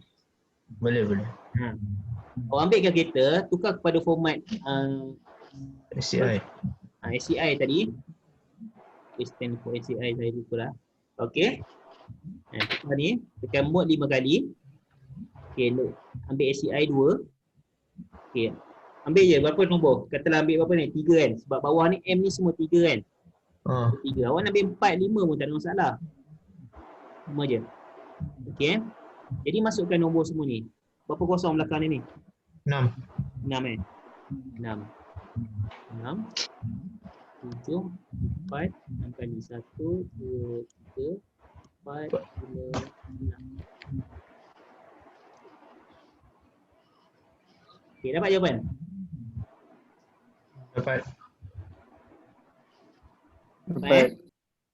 boleh, boleh. Awak ambil calculator, tukar kepada format SCI. SCI tadi. Stand for SCI saya lupa lah. Okey. Tukar ni, tekan mod 5 kali. Okey, ambil SCI 2. Okey. Ambil je berapa nombor? Katalah ambil berapa ni? 3 kan? Sebab bawah ni M ni semua 3 kan? 3. Awak nak ambil 4, 5 pun tak ada masalah. Semua je. Okey. Jadi masukkan nombor semua ni. Berapa kosong belakang ni? 6. 6 6. 6. 7, 4, 6 kali 1, 2, 3, 4, 5, 6. Okey, dapat jawapan? Dapat. Dapat.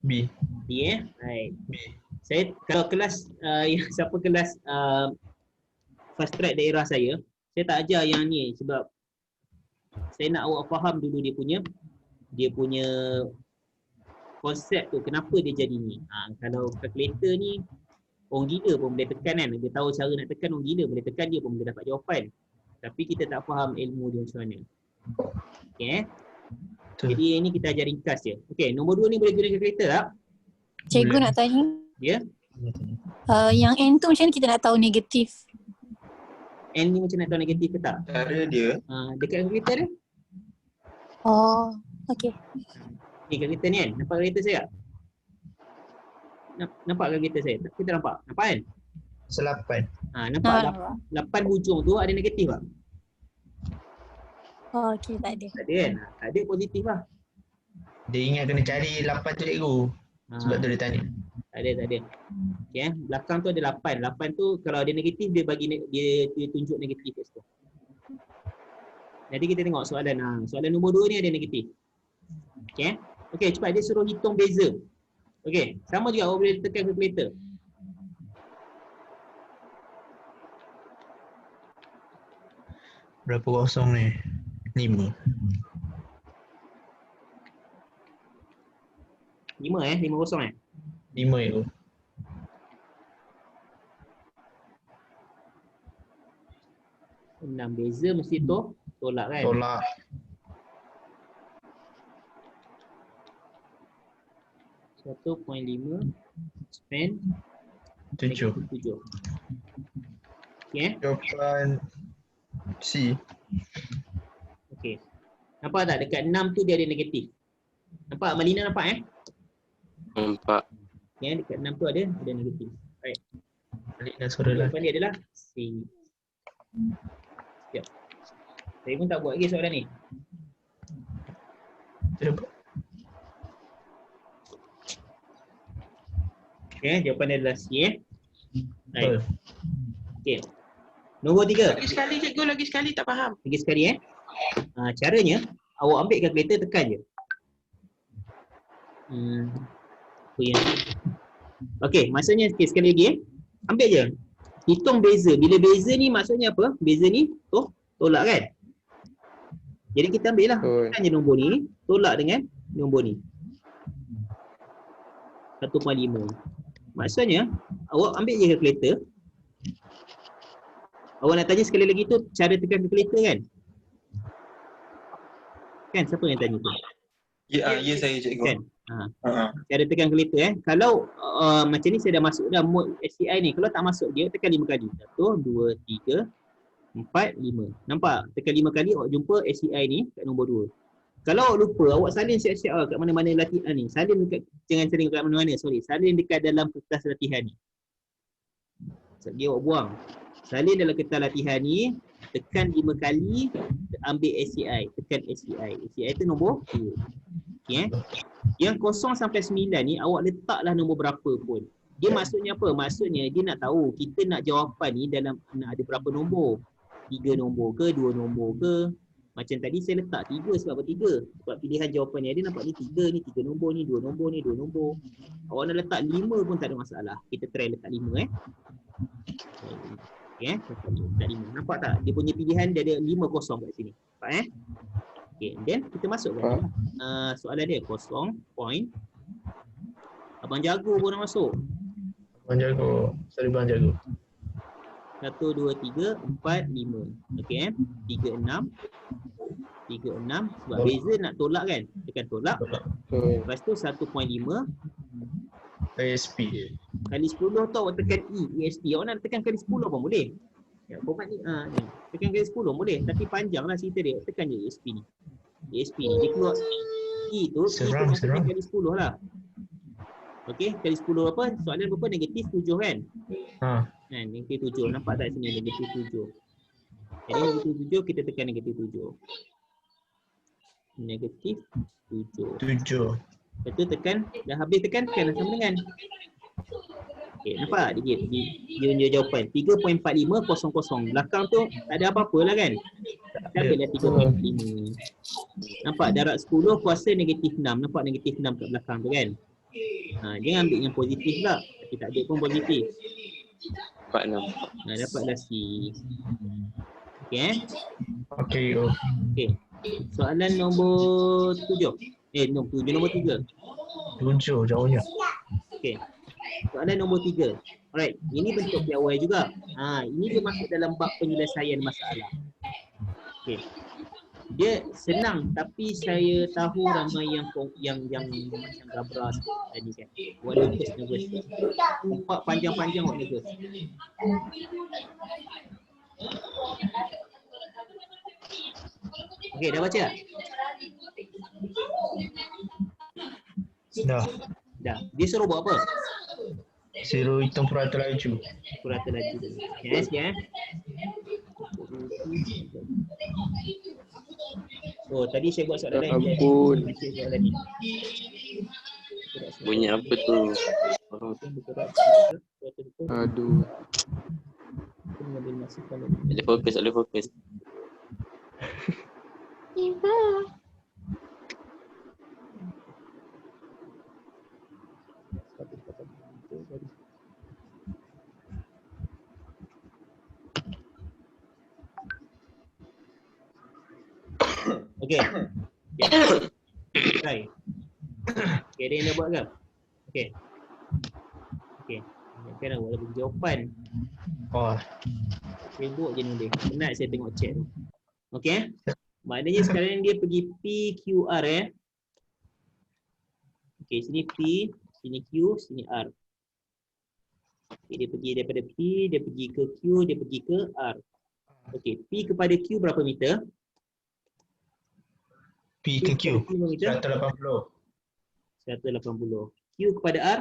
B. B Right. B. Saya kalau kelas siapa kelas fast track daerah saya tak ajar yang ni sebab saya nak awak faham dulu dia punya konsep tu kenapa dia jadi ni. Kalau calculator ni orang gila pun boleh tekan kan, dia tahu cara nak tekan, orang gila boleh tekan dia pun boleh dapat jawapan. Tapi kita tak faham ilmu dia macam mana. Okey. Jadi ini kita ajar ringkas je. Okey, nombor 2 ni boleh guna calculator tak? Cikgu nak tanya. Ya. Yang N tu macam mana kita nak tahu negatif? N ni macam nak tahu negatif ke tak? Cara dia. Dekat calculator dia. Oh, okey. Ni calculator ni kan? Nampak calculator saya tak? Nampak calculator saya? Kita nampak? Nampak kan? Selapan. Nampak 8 hujung tu ada negatif tak? Oh, okey, tak ada. Tak ada kan? Tak ada positif lah. Dia ingat kena cari 8 tu cikgu. Sebab tu dia tanya. Tak ada. Okay, belakang tu ada 8. 8 tu kalau ada negatif dia dia tunjuk negatif kat situ. Jadi kita tengok soalan. Soalan nombor 2 ni ada negatif. Okay, cepat dia suruh hitung beza. Okay, sama juga awak boleh tekan calculator. Berapa kosong ni? 5. 5 kosong 5 itu. Enam beza mesti tolak kan? Tolak. .5 spend 7. Okay. Jawapan C. Okay. Nampak tak dekat 6 tu dia ada negatif. Nampak? Malina nampak Nampak. Ya, dekat 6 tu ada negatif. Right. Balik dah suara lah. Jawapan dia adalah C. Sekejap. Saya pun tak buat lagi soalan ni. Cuba. Okay, jawapan dia adalah C. Right. Betul. Okay. Nombor 3. Lagi sekali cikgu, lagi sekali tak faham. Lagi sekali caranya awak ambil kalkulator, tekan je. Okey, maksudnya sekali lagi ambil je. Hitung beza. Bila beza ni maksudnya apa? Beza ni tolak kan? Jadi kita ambil lah. Tekan je nombor ni, tolak dengan nombor ni. 1.5. Maksudnya awak ambil je kalkulator. Awak nak tanya sekali lagi tu cara tekan kalkulator kan? Kan siapa yang tanya tu? Ya saya cikgu. Kan? Cara tekan kalkulator Kalau macam ni saya dah masuk dah mode SCI ni. Kalau tak masuk dia tekan 5 kali. 1, 2, 3, 4, 5. Nampak? Tekan 5 kali awak jumpa SCI ni kat nombor 2. Kalau awak lupa, awak salin siap-siap kat mana-mana latihan ni. Salin dekat, jangan salin kat mana-mana, sorry. Salin dekat dalam kertas latihan ni. Dia awak buang. Salin dalam kertas latihan ni, tekan 5 kali, ambil SCI. Tekan SCI. SCI tu nombor 2. Okay, Yang 0 sampai 9 ni, awak letaklah nombor berapa pun. Dia maksudnya apa? Maksudnya dia nak tahu kita nak jawapan ni dalam nak ada berapa nombor. 3 nombor ke, 2 nombor ke. Macam tadi saya letak 3 sebab apa 3? Sebab pilihan jawapan ni ada nampak ni 3 ni, 3 nombor ni, 2 nombor ni, 2 nombor. Awak nak letak 5 pun tak ada masalah. Kita try letak 5 Okay, letak 5. Nampak tak? Dia punya pilihan dia ada 5 kosong kat sini. Nampak Okay, then kita masukkan soalan dia kosong, point. Abang Jago pun nak masuk. Abang Jago. Sorry Abang Jago. 1, 2, 3, 4, 5. Okay, 3, 6. 3, 6. Sebab beza nak tolak kan? Tekan tolak. Lepas tu 1.5. ISP. Kali 10 tu awak tekan ESP. Awak nak tekan kali 10 pun boleh. Ya, format ni, ni. Tekan kali 10 boleh. Tapi panjang lah cerita dia. Tekan je ESP ni. ESP ni. Dia keluar E tu. Seram. Tekan kali 10 lah. Okey, kali 10 apa? Soalan berapa? Negatif 7 kan? Kan, negatif 7. Nampak tak sini negatif 7. Jadi negatif 7 kita tekan negatif 7. Negatif 7. Lepas tu tekan, dah habis tekan sama dengan. Okey, nampak dia punya jawapan 3.4500. Belakang tu tak ada apa-apa lah kan? Kita ambil 3.5. Nampak darab 10 kuasa negatif 6. Nampak negatif 6 kat belakang tu kan? Jangan ambil yang positif lah. Tapi tak ada pun positif. 46. Dapat dah C. Okey Okey. Soalan nombor 7. Nombor 3. 7 jauhnya. Okey. Soalan nombor 3. Alright, ini bentuk piawai juga. Ini dia masuk dalam bab penyelesaian masalah. Okey. Dia senang tapi saya tahu ramai yang macam gabra tadi kan. Buat nervous. Nampak panjang-panjang buat nervous. Okey, dah baca tak? Dah. Dia suruh buat apa? Suruh hitung purata laju. Yes. Oh, tadi saya buat soalan lain. Ampun. Bunyi apa tu? Aduh. Boleh fokus. Okey. Try. Okey, ada yang dah buat ke? Okey. Sekarang buat lagi jawapan. Facebook je nulis. Penat saya tengok chat tu. Okey. Maknanya sekarang dia pergi PQR Okey, sini P, sini Q, sini R. Okay, dia pergi daripada P, dia pergi ke Q, dia pergi ke R. Okey, P kepada Q berapa meter? P ke Q 180. 180. Q kepada R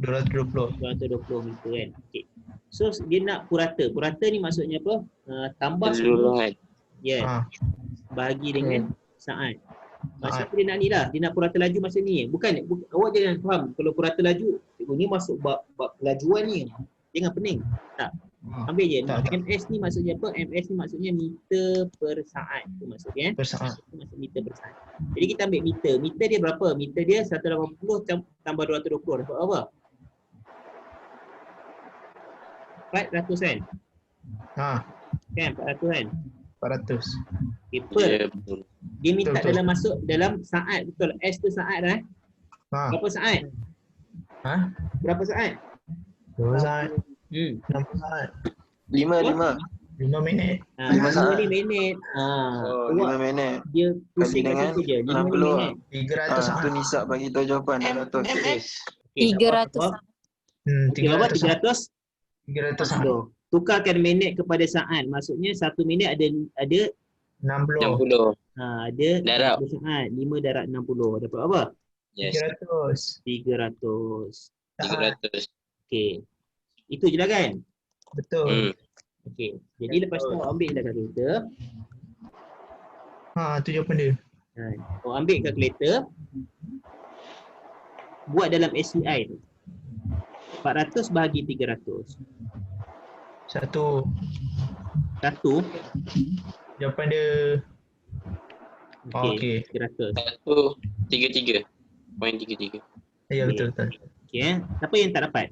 220. 220 meter kan. Okey. So dia nak purata. Purata ni maksudnya apa? Tambah 10 Keseluruhan. Ha. bahagi dengan saat. Maksudnya dia nak ni lah, dia nak purata laju masa ni. Bukan awak jangan faham kalau purata laju, ni masuk bab kelajuan ni. Jangan pening. Tak. Ambil je. Tak. MS ni maksudnya apa? MS ni maksudnya meter per saat. Itu maksudnya. Per saat. Itu maksud meter per saat. Jadi kita ambil meter. Meter dia berapa? Meter dia 180 tambah 220. Dapat apa? 400 kan? Ha. Kan 400 kan? 400. Okay, per. Ya, betul. Dia minta Betul. dalam masuk dalam saat, betul. S tu saat dah. Ha. Berapa saat? Ha? Berapa saat? 2 saat. 60 60 saat. 5 5 minit. 5 saat. 5 minit. Oh, Awak 5 minit. dia pusing Kali kat dengan situ je. 5 60 minit. 300 saat. Tu Nisa bagi tahu jawapan 200. Okay, 300 tak apa. saat. Okey, berapa? 300 saat. 300? 300 saat. Betul. Tukarkan minit kepada saat. Maksudnya 1 minit ada 60. 60. ada Darab. 60 saat. 5 darab 60. Dapat apa? Yes. 300. 300. Saat. 300. Okey. Itu je lah kan? Betul. Okey. Jadi lepas tu awak ambil kalkulator. Ha, tu jawapan dia. Awak ambil kalkulator. Buat dalam SCI tu. 400 bahagi 300. 1. Satu. Jawapan dia. Okey. Okey. 300. 133. Poin 33. Ya, betul. Okey. Siapa yang tak dapat?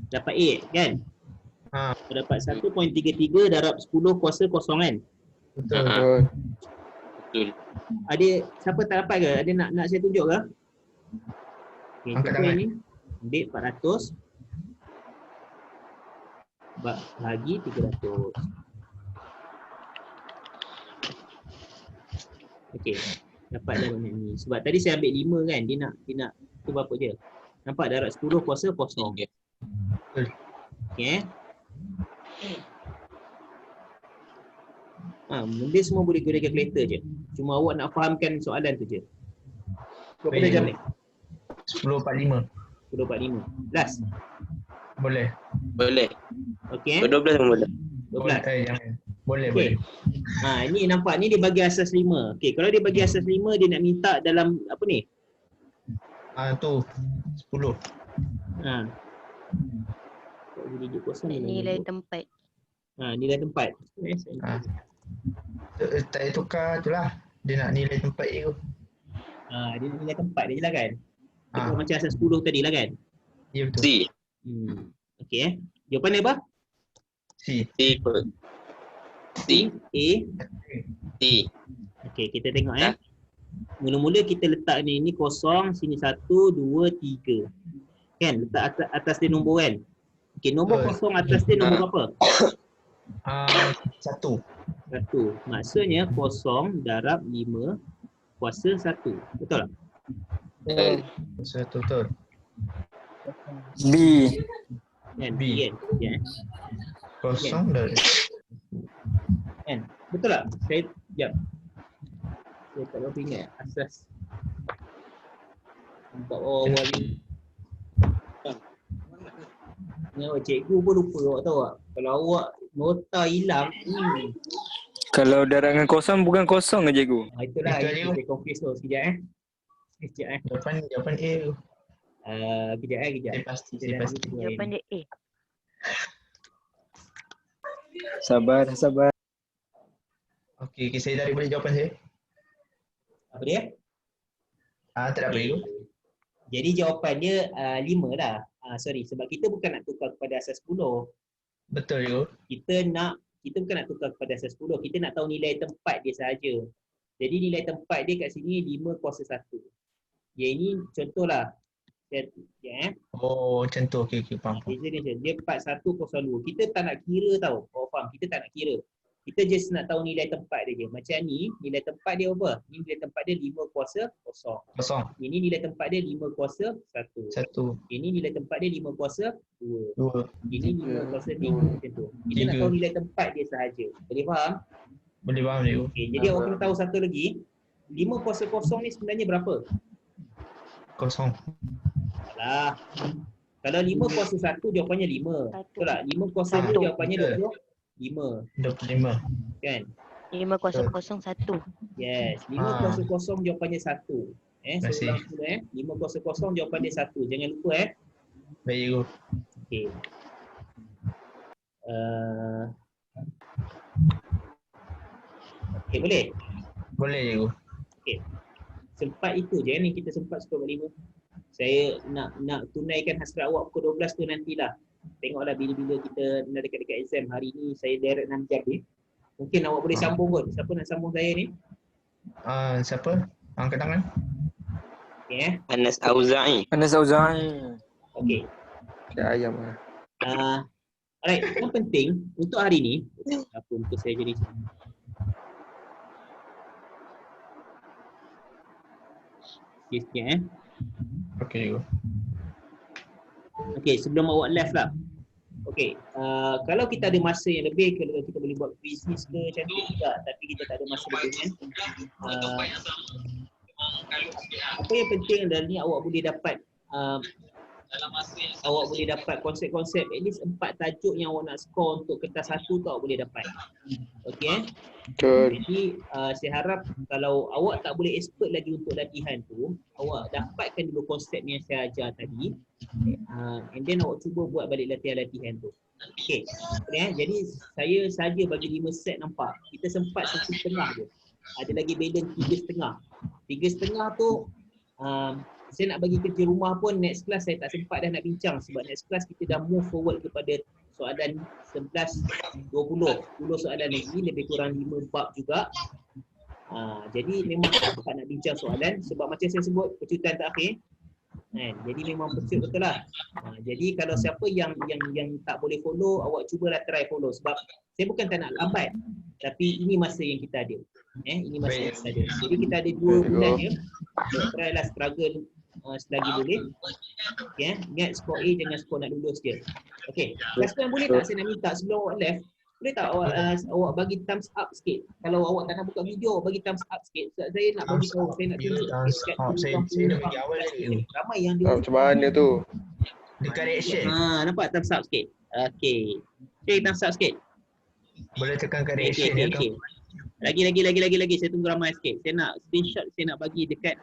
Dapat 8 kan? Ha, Dapat 1.33 darab 10 kuasa kosong kan? betul. Betul. Ada siapa tak dapat ke? Ada nak saya tunjuk ke? Okey, Angkat siapa tangan. yang ni? Ambil 400 bahagi 300. Okey, dapat dah banyak ni. Sebab tadi saya ambil 5 kan, dia nak tu berapa je? Nampak darab 10 kuasa kosong. Okay. Okey. Benda semua boleh guna kalkulator je. Cuma awak nak fahamkan soalan tu je. Berapa dah jam ni? 10.45. 10.45. Last. Boleh. Boleh. Okey. Ke-12 pun boleh. 12. Jangan. Boleh, Okey. boleh. Ni nampak ni dia bagi asas 5. Okey, kalau dia bagi asas 5 dia nak minta dalam apa ni? Tu 10. Jadi kosong Nilai tempat. nilai tempat. Ha. Tak payah tukar tu lah. Dia nak nilai tempat dia tu. Dia nilai tempat dia je lah kan? Ha. Macam asas 10 tadi lah kan? Ya, betul. C. Okey. Jawapan dia apa? C. C kot. C. A. C. Okey, kita tengok Mula-mula kita letak ni kosong, sini 1, 2, 3. Kan? Letak atas dia nombor kan? Okey, nombor kosong atas dia nombor berapa? 1. 1. Maksudnya kosong darab 5 kuasa 1. Betul tak? Betul. 1, betul. B. Kan? B. Kan? Ya. Kosong dah. Kan? Betul tak? Sekejap. Saya tak berapa ingat asas. Nampak awal ni. Cikgu pun lupa awak tahu tak? Kalau awak nota hilang, Kalau darangan kosong bukan kosong ke cikgu? itulah Betul, yang saya confuse tu. Sekejap Sekejap Jawapan A tu. Kejap. Saya pasti. Jawapan dia A. Sabar. Okey, saya tarik balik jawapan saya. Apa dia? Tak ada apa tu. Jadi jawapan dia 5 lah. Sorry, sebab kita bukan nak tukar kepada asas 10. Betul tu. Kita bukan nak tukar kepada asas 10. Kita nak tahu nilai tempat dia sahaja. Jadi nilai tempat dia kat sini 5 kuasa 1. Yang ini contohlah. Oh, macam tu. Okey, faham. Dia 4102. Kita tak nak kira tau. Kau faham? Kita tak nak kira. Kita just nak tahu nilai tempat dia je. Macam ni, nilai tempat dia apa? Ni nilai tempat dia 5 kuasa 0. Kosong. Ini nilai tempat dia 5 kuasa 1. 1. Ini nilai tempat dia 5 kuasa 2. 2. Ini 5 kuasa 3. Macam tu. Kita nak tahu nilai tempat dia sahaja. Boleh faham? Boleh faham dia. Okay, jadi awak kena tahu satu lagi. 5 kuasa 0 ni sebenarnya berapa? Kosong. Lah. Kalau 5 kuasa 1 jawapannya 5. Betul tak? 5 kuasa 2 Satu. jawapannya 25. 25. Kan? 501. Yes. 5 Ah. kuasa kosong jawapannya 1. Terima kasih. Seorang dulu 5 kuasa kosong jawapannya 1. Jangan lupa Baik cikgu. Okey. Okey, boleh? Boleh cikgu. Okey. Sempat itu je ni kita sempat 10/5. Saya nak tunaikan hasrat awak pukul 12 tu nantilah. Tengoklah bila-bila kita nak dekat-dekat exam. Hari ni saya direct 6 jam ni. Mungkin awak boleh sambung kot. Siapa nak sambung saya ni? Siapa? Angkat tangan. Okey Anas Auza'i. Anas Auza'i. Okey. Ayam lah. Alright, yang penting untuk hari ni apa untuk saya jadi sikit Okey cikgu. Okey, sebelum awak live lah. Okey, kalau kita ada masa yang lebih, kalau kita boleh buat business ke cantik juga, tapi kita tak ada masa lebih kan. Apa yang penting adalah ni awak boleh dapat konsep-konsep at least 4 tajuk yang awak nak score untuk kertas 1 tu awak boleh dapat. Okey. Betul. Jadi saya harap kalau awak tak boleh expert lagi untuk latihan tu, awak dapatkan dulu konsep yang saya ajar tadi. And then awak cuba buat balik latihan-latihan tu. Okey. Jadi saya saja bagi 5 set nampak. Kita sempat 1.5 je. Ada lagi balance 3.5. 3.5 tu saya nak bagi kerja rumah pun next class saya tak sempat dah nak bincang sebab next class kita dah move forward kepada soalan 11-20. 10 soalan lagi, lebih kurang 5 bab juga. Jadi memang tak sempat nak bincang soalan sebab macam saya sebut percutian terakhir. Jadi memang pecut betul lah. Jadi kalau siapa yang tak boleh follow, awak cubalah try follow sebab saya bukan tak nak lambat tapi ini masa yang kita ada. Ini masa yang kita ada. Jadi kita ada 2 bulan je. Try lah struggle selagi boleh. Okay, ingat skor A jangan skor nak lulus je. Okey, last time boleh tak saya nak minta sebelum awak left, boleh tak awak bagi thumbs up sikit. Kalau awak tak nak buka video, bagi thumbs up sikit. Sebab saya nak bagi tahu, saya nak tunjuk Saya dah bagi awal tadi tu. ramai yang dia Macam mana tu? Dekat reaction. nampak thumbs up sikit. Okey. Okey, thumbs up sikit. Boleh tekan kat Okey, reaction okey, ya tu. okey. Lagi saya tunggu ramai sikit. Saya nak screenshot, saya nak bagi dekat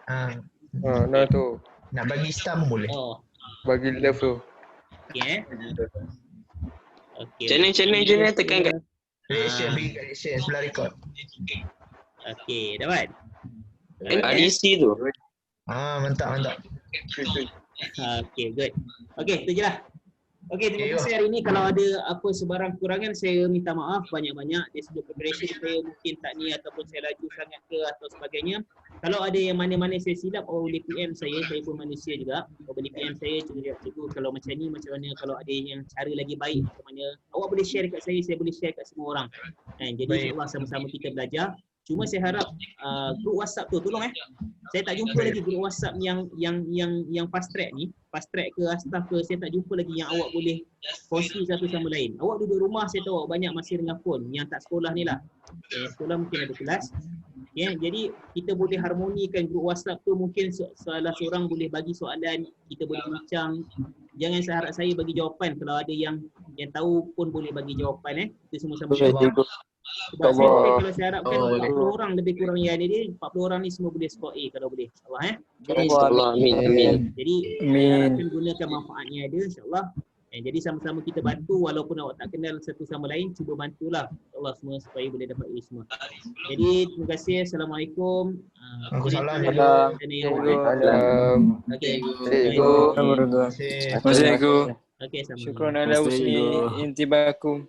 Nah tu. Nak bagi star pun boleh. Bagi love tu. Okey Okey. Channel tekan kat Reaction, bagi kat reaction sebelah record. Okey, dapat. Adisi tu. Mantap. Okey, good. Okey, itu je lah. Okey, terima kasih hari ini. Kalau ada apa sebarang kekurangan, saya minta maaf banyak-banyak. Dari sudut preparation saya mungkin tak ni ataupun saya laju sangat ke atau sebagainya. Kalau ada yang mana-mana saya silap, awak boleh PM saya pun manusia juga. Awak boleh PM saya, cikgu kalau macam ni, macam mana kalau ada yang cara lagi baik macam mana. Awak boleh share kat saya boleh share kat semua orang. Jadi insyaAllah sama-sama kita belajar. Cuma saya harap grup WhatsApp tu tolong saya tak jumpa lagi grup WhatsApp yang fast track ni, fast track ke staff ke, saya tak jumpa lagi yang awak boleh kongsi satu sama lain. Awak duduk rumah, saya tahu awak banyak masih dengan phone, yang tak sekolah ni lah. Sekolah mungkin ada kelas. Jadi kita boleh harmonikan grup WhatsApp tu, mungkin salah seorang boleh bagi soalan, kita boleh bincang. Jangan harap saya bagi jawapan, kalau ada yang tahu pun boleh bagi jawapan Kita semua sama. Sebab kalau saya harapkan 40 orang lebih kurang yang ada ni, 40 orang ni semua boleh skor A kalau boleh, insyaAllah InsyaAllah, amin. Jadi saya harapkan gunakan manfaatnya ada, insyaAllah. Jadi sama-sama kita bantu, walaupun awak tak kenal satu sama lain, cuba bantulah Allah semua supaya boleh dapat A semua. Jadi terima kasih. Assalamualaikum. Waalaikumsalam. Okey. Assalamualaikum. Okey, sama. Syukran ala husni intibakum.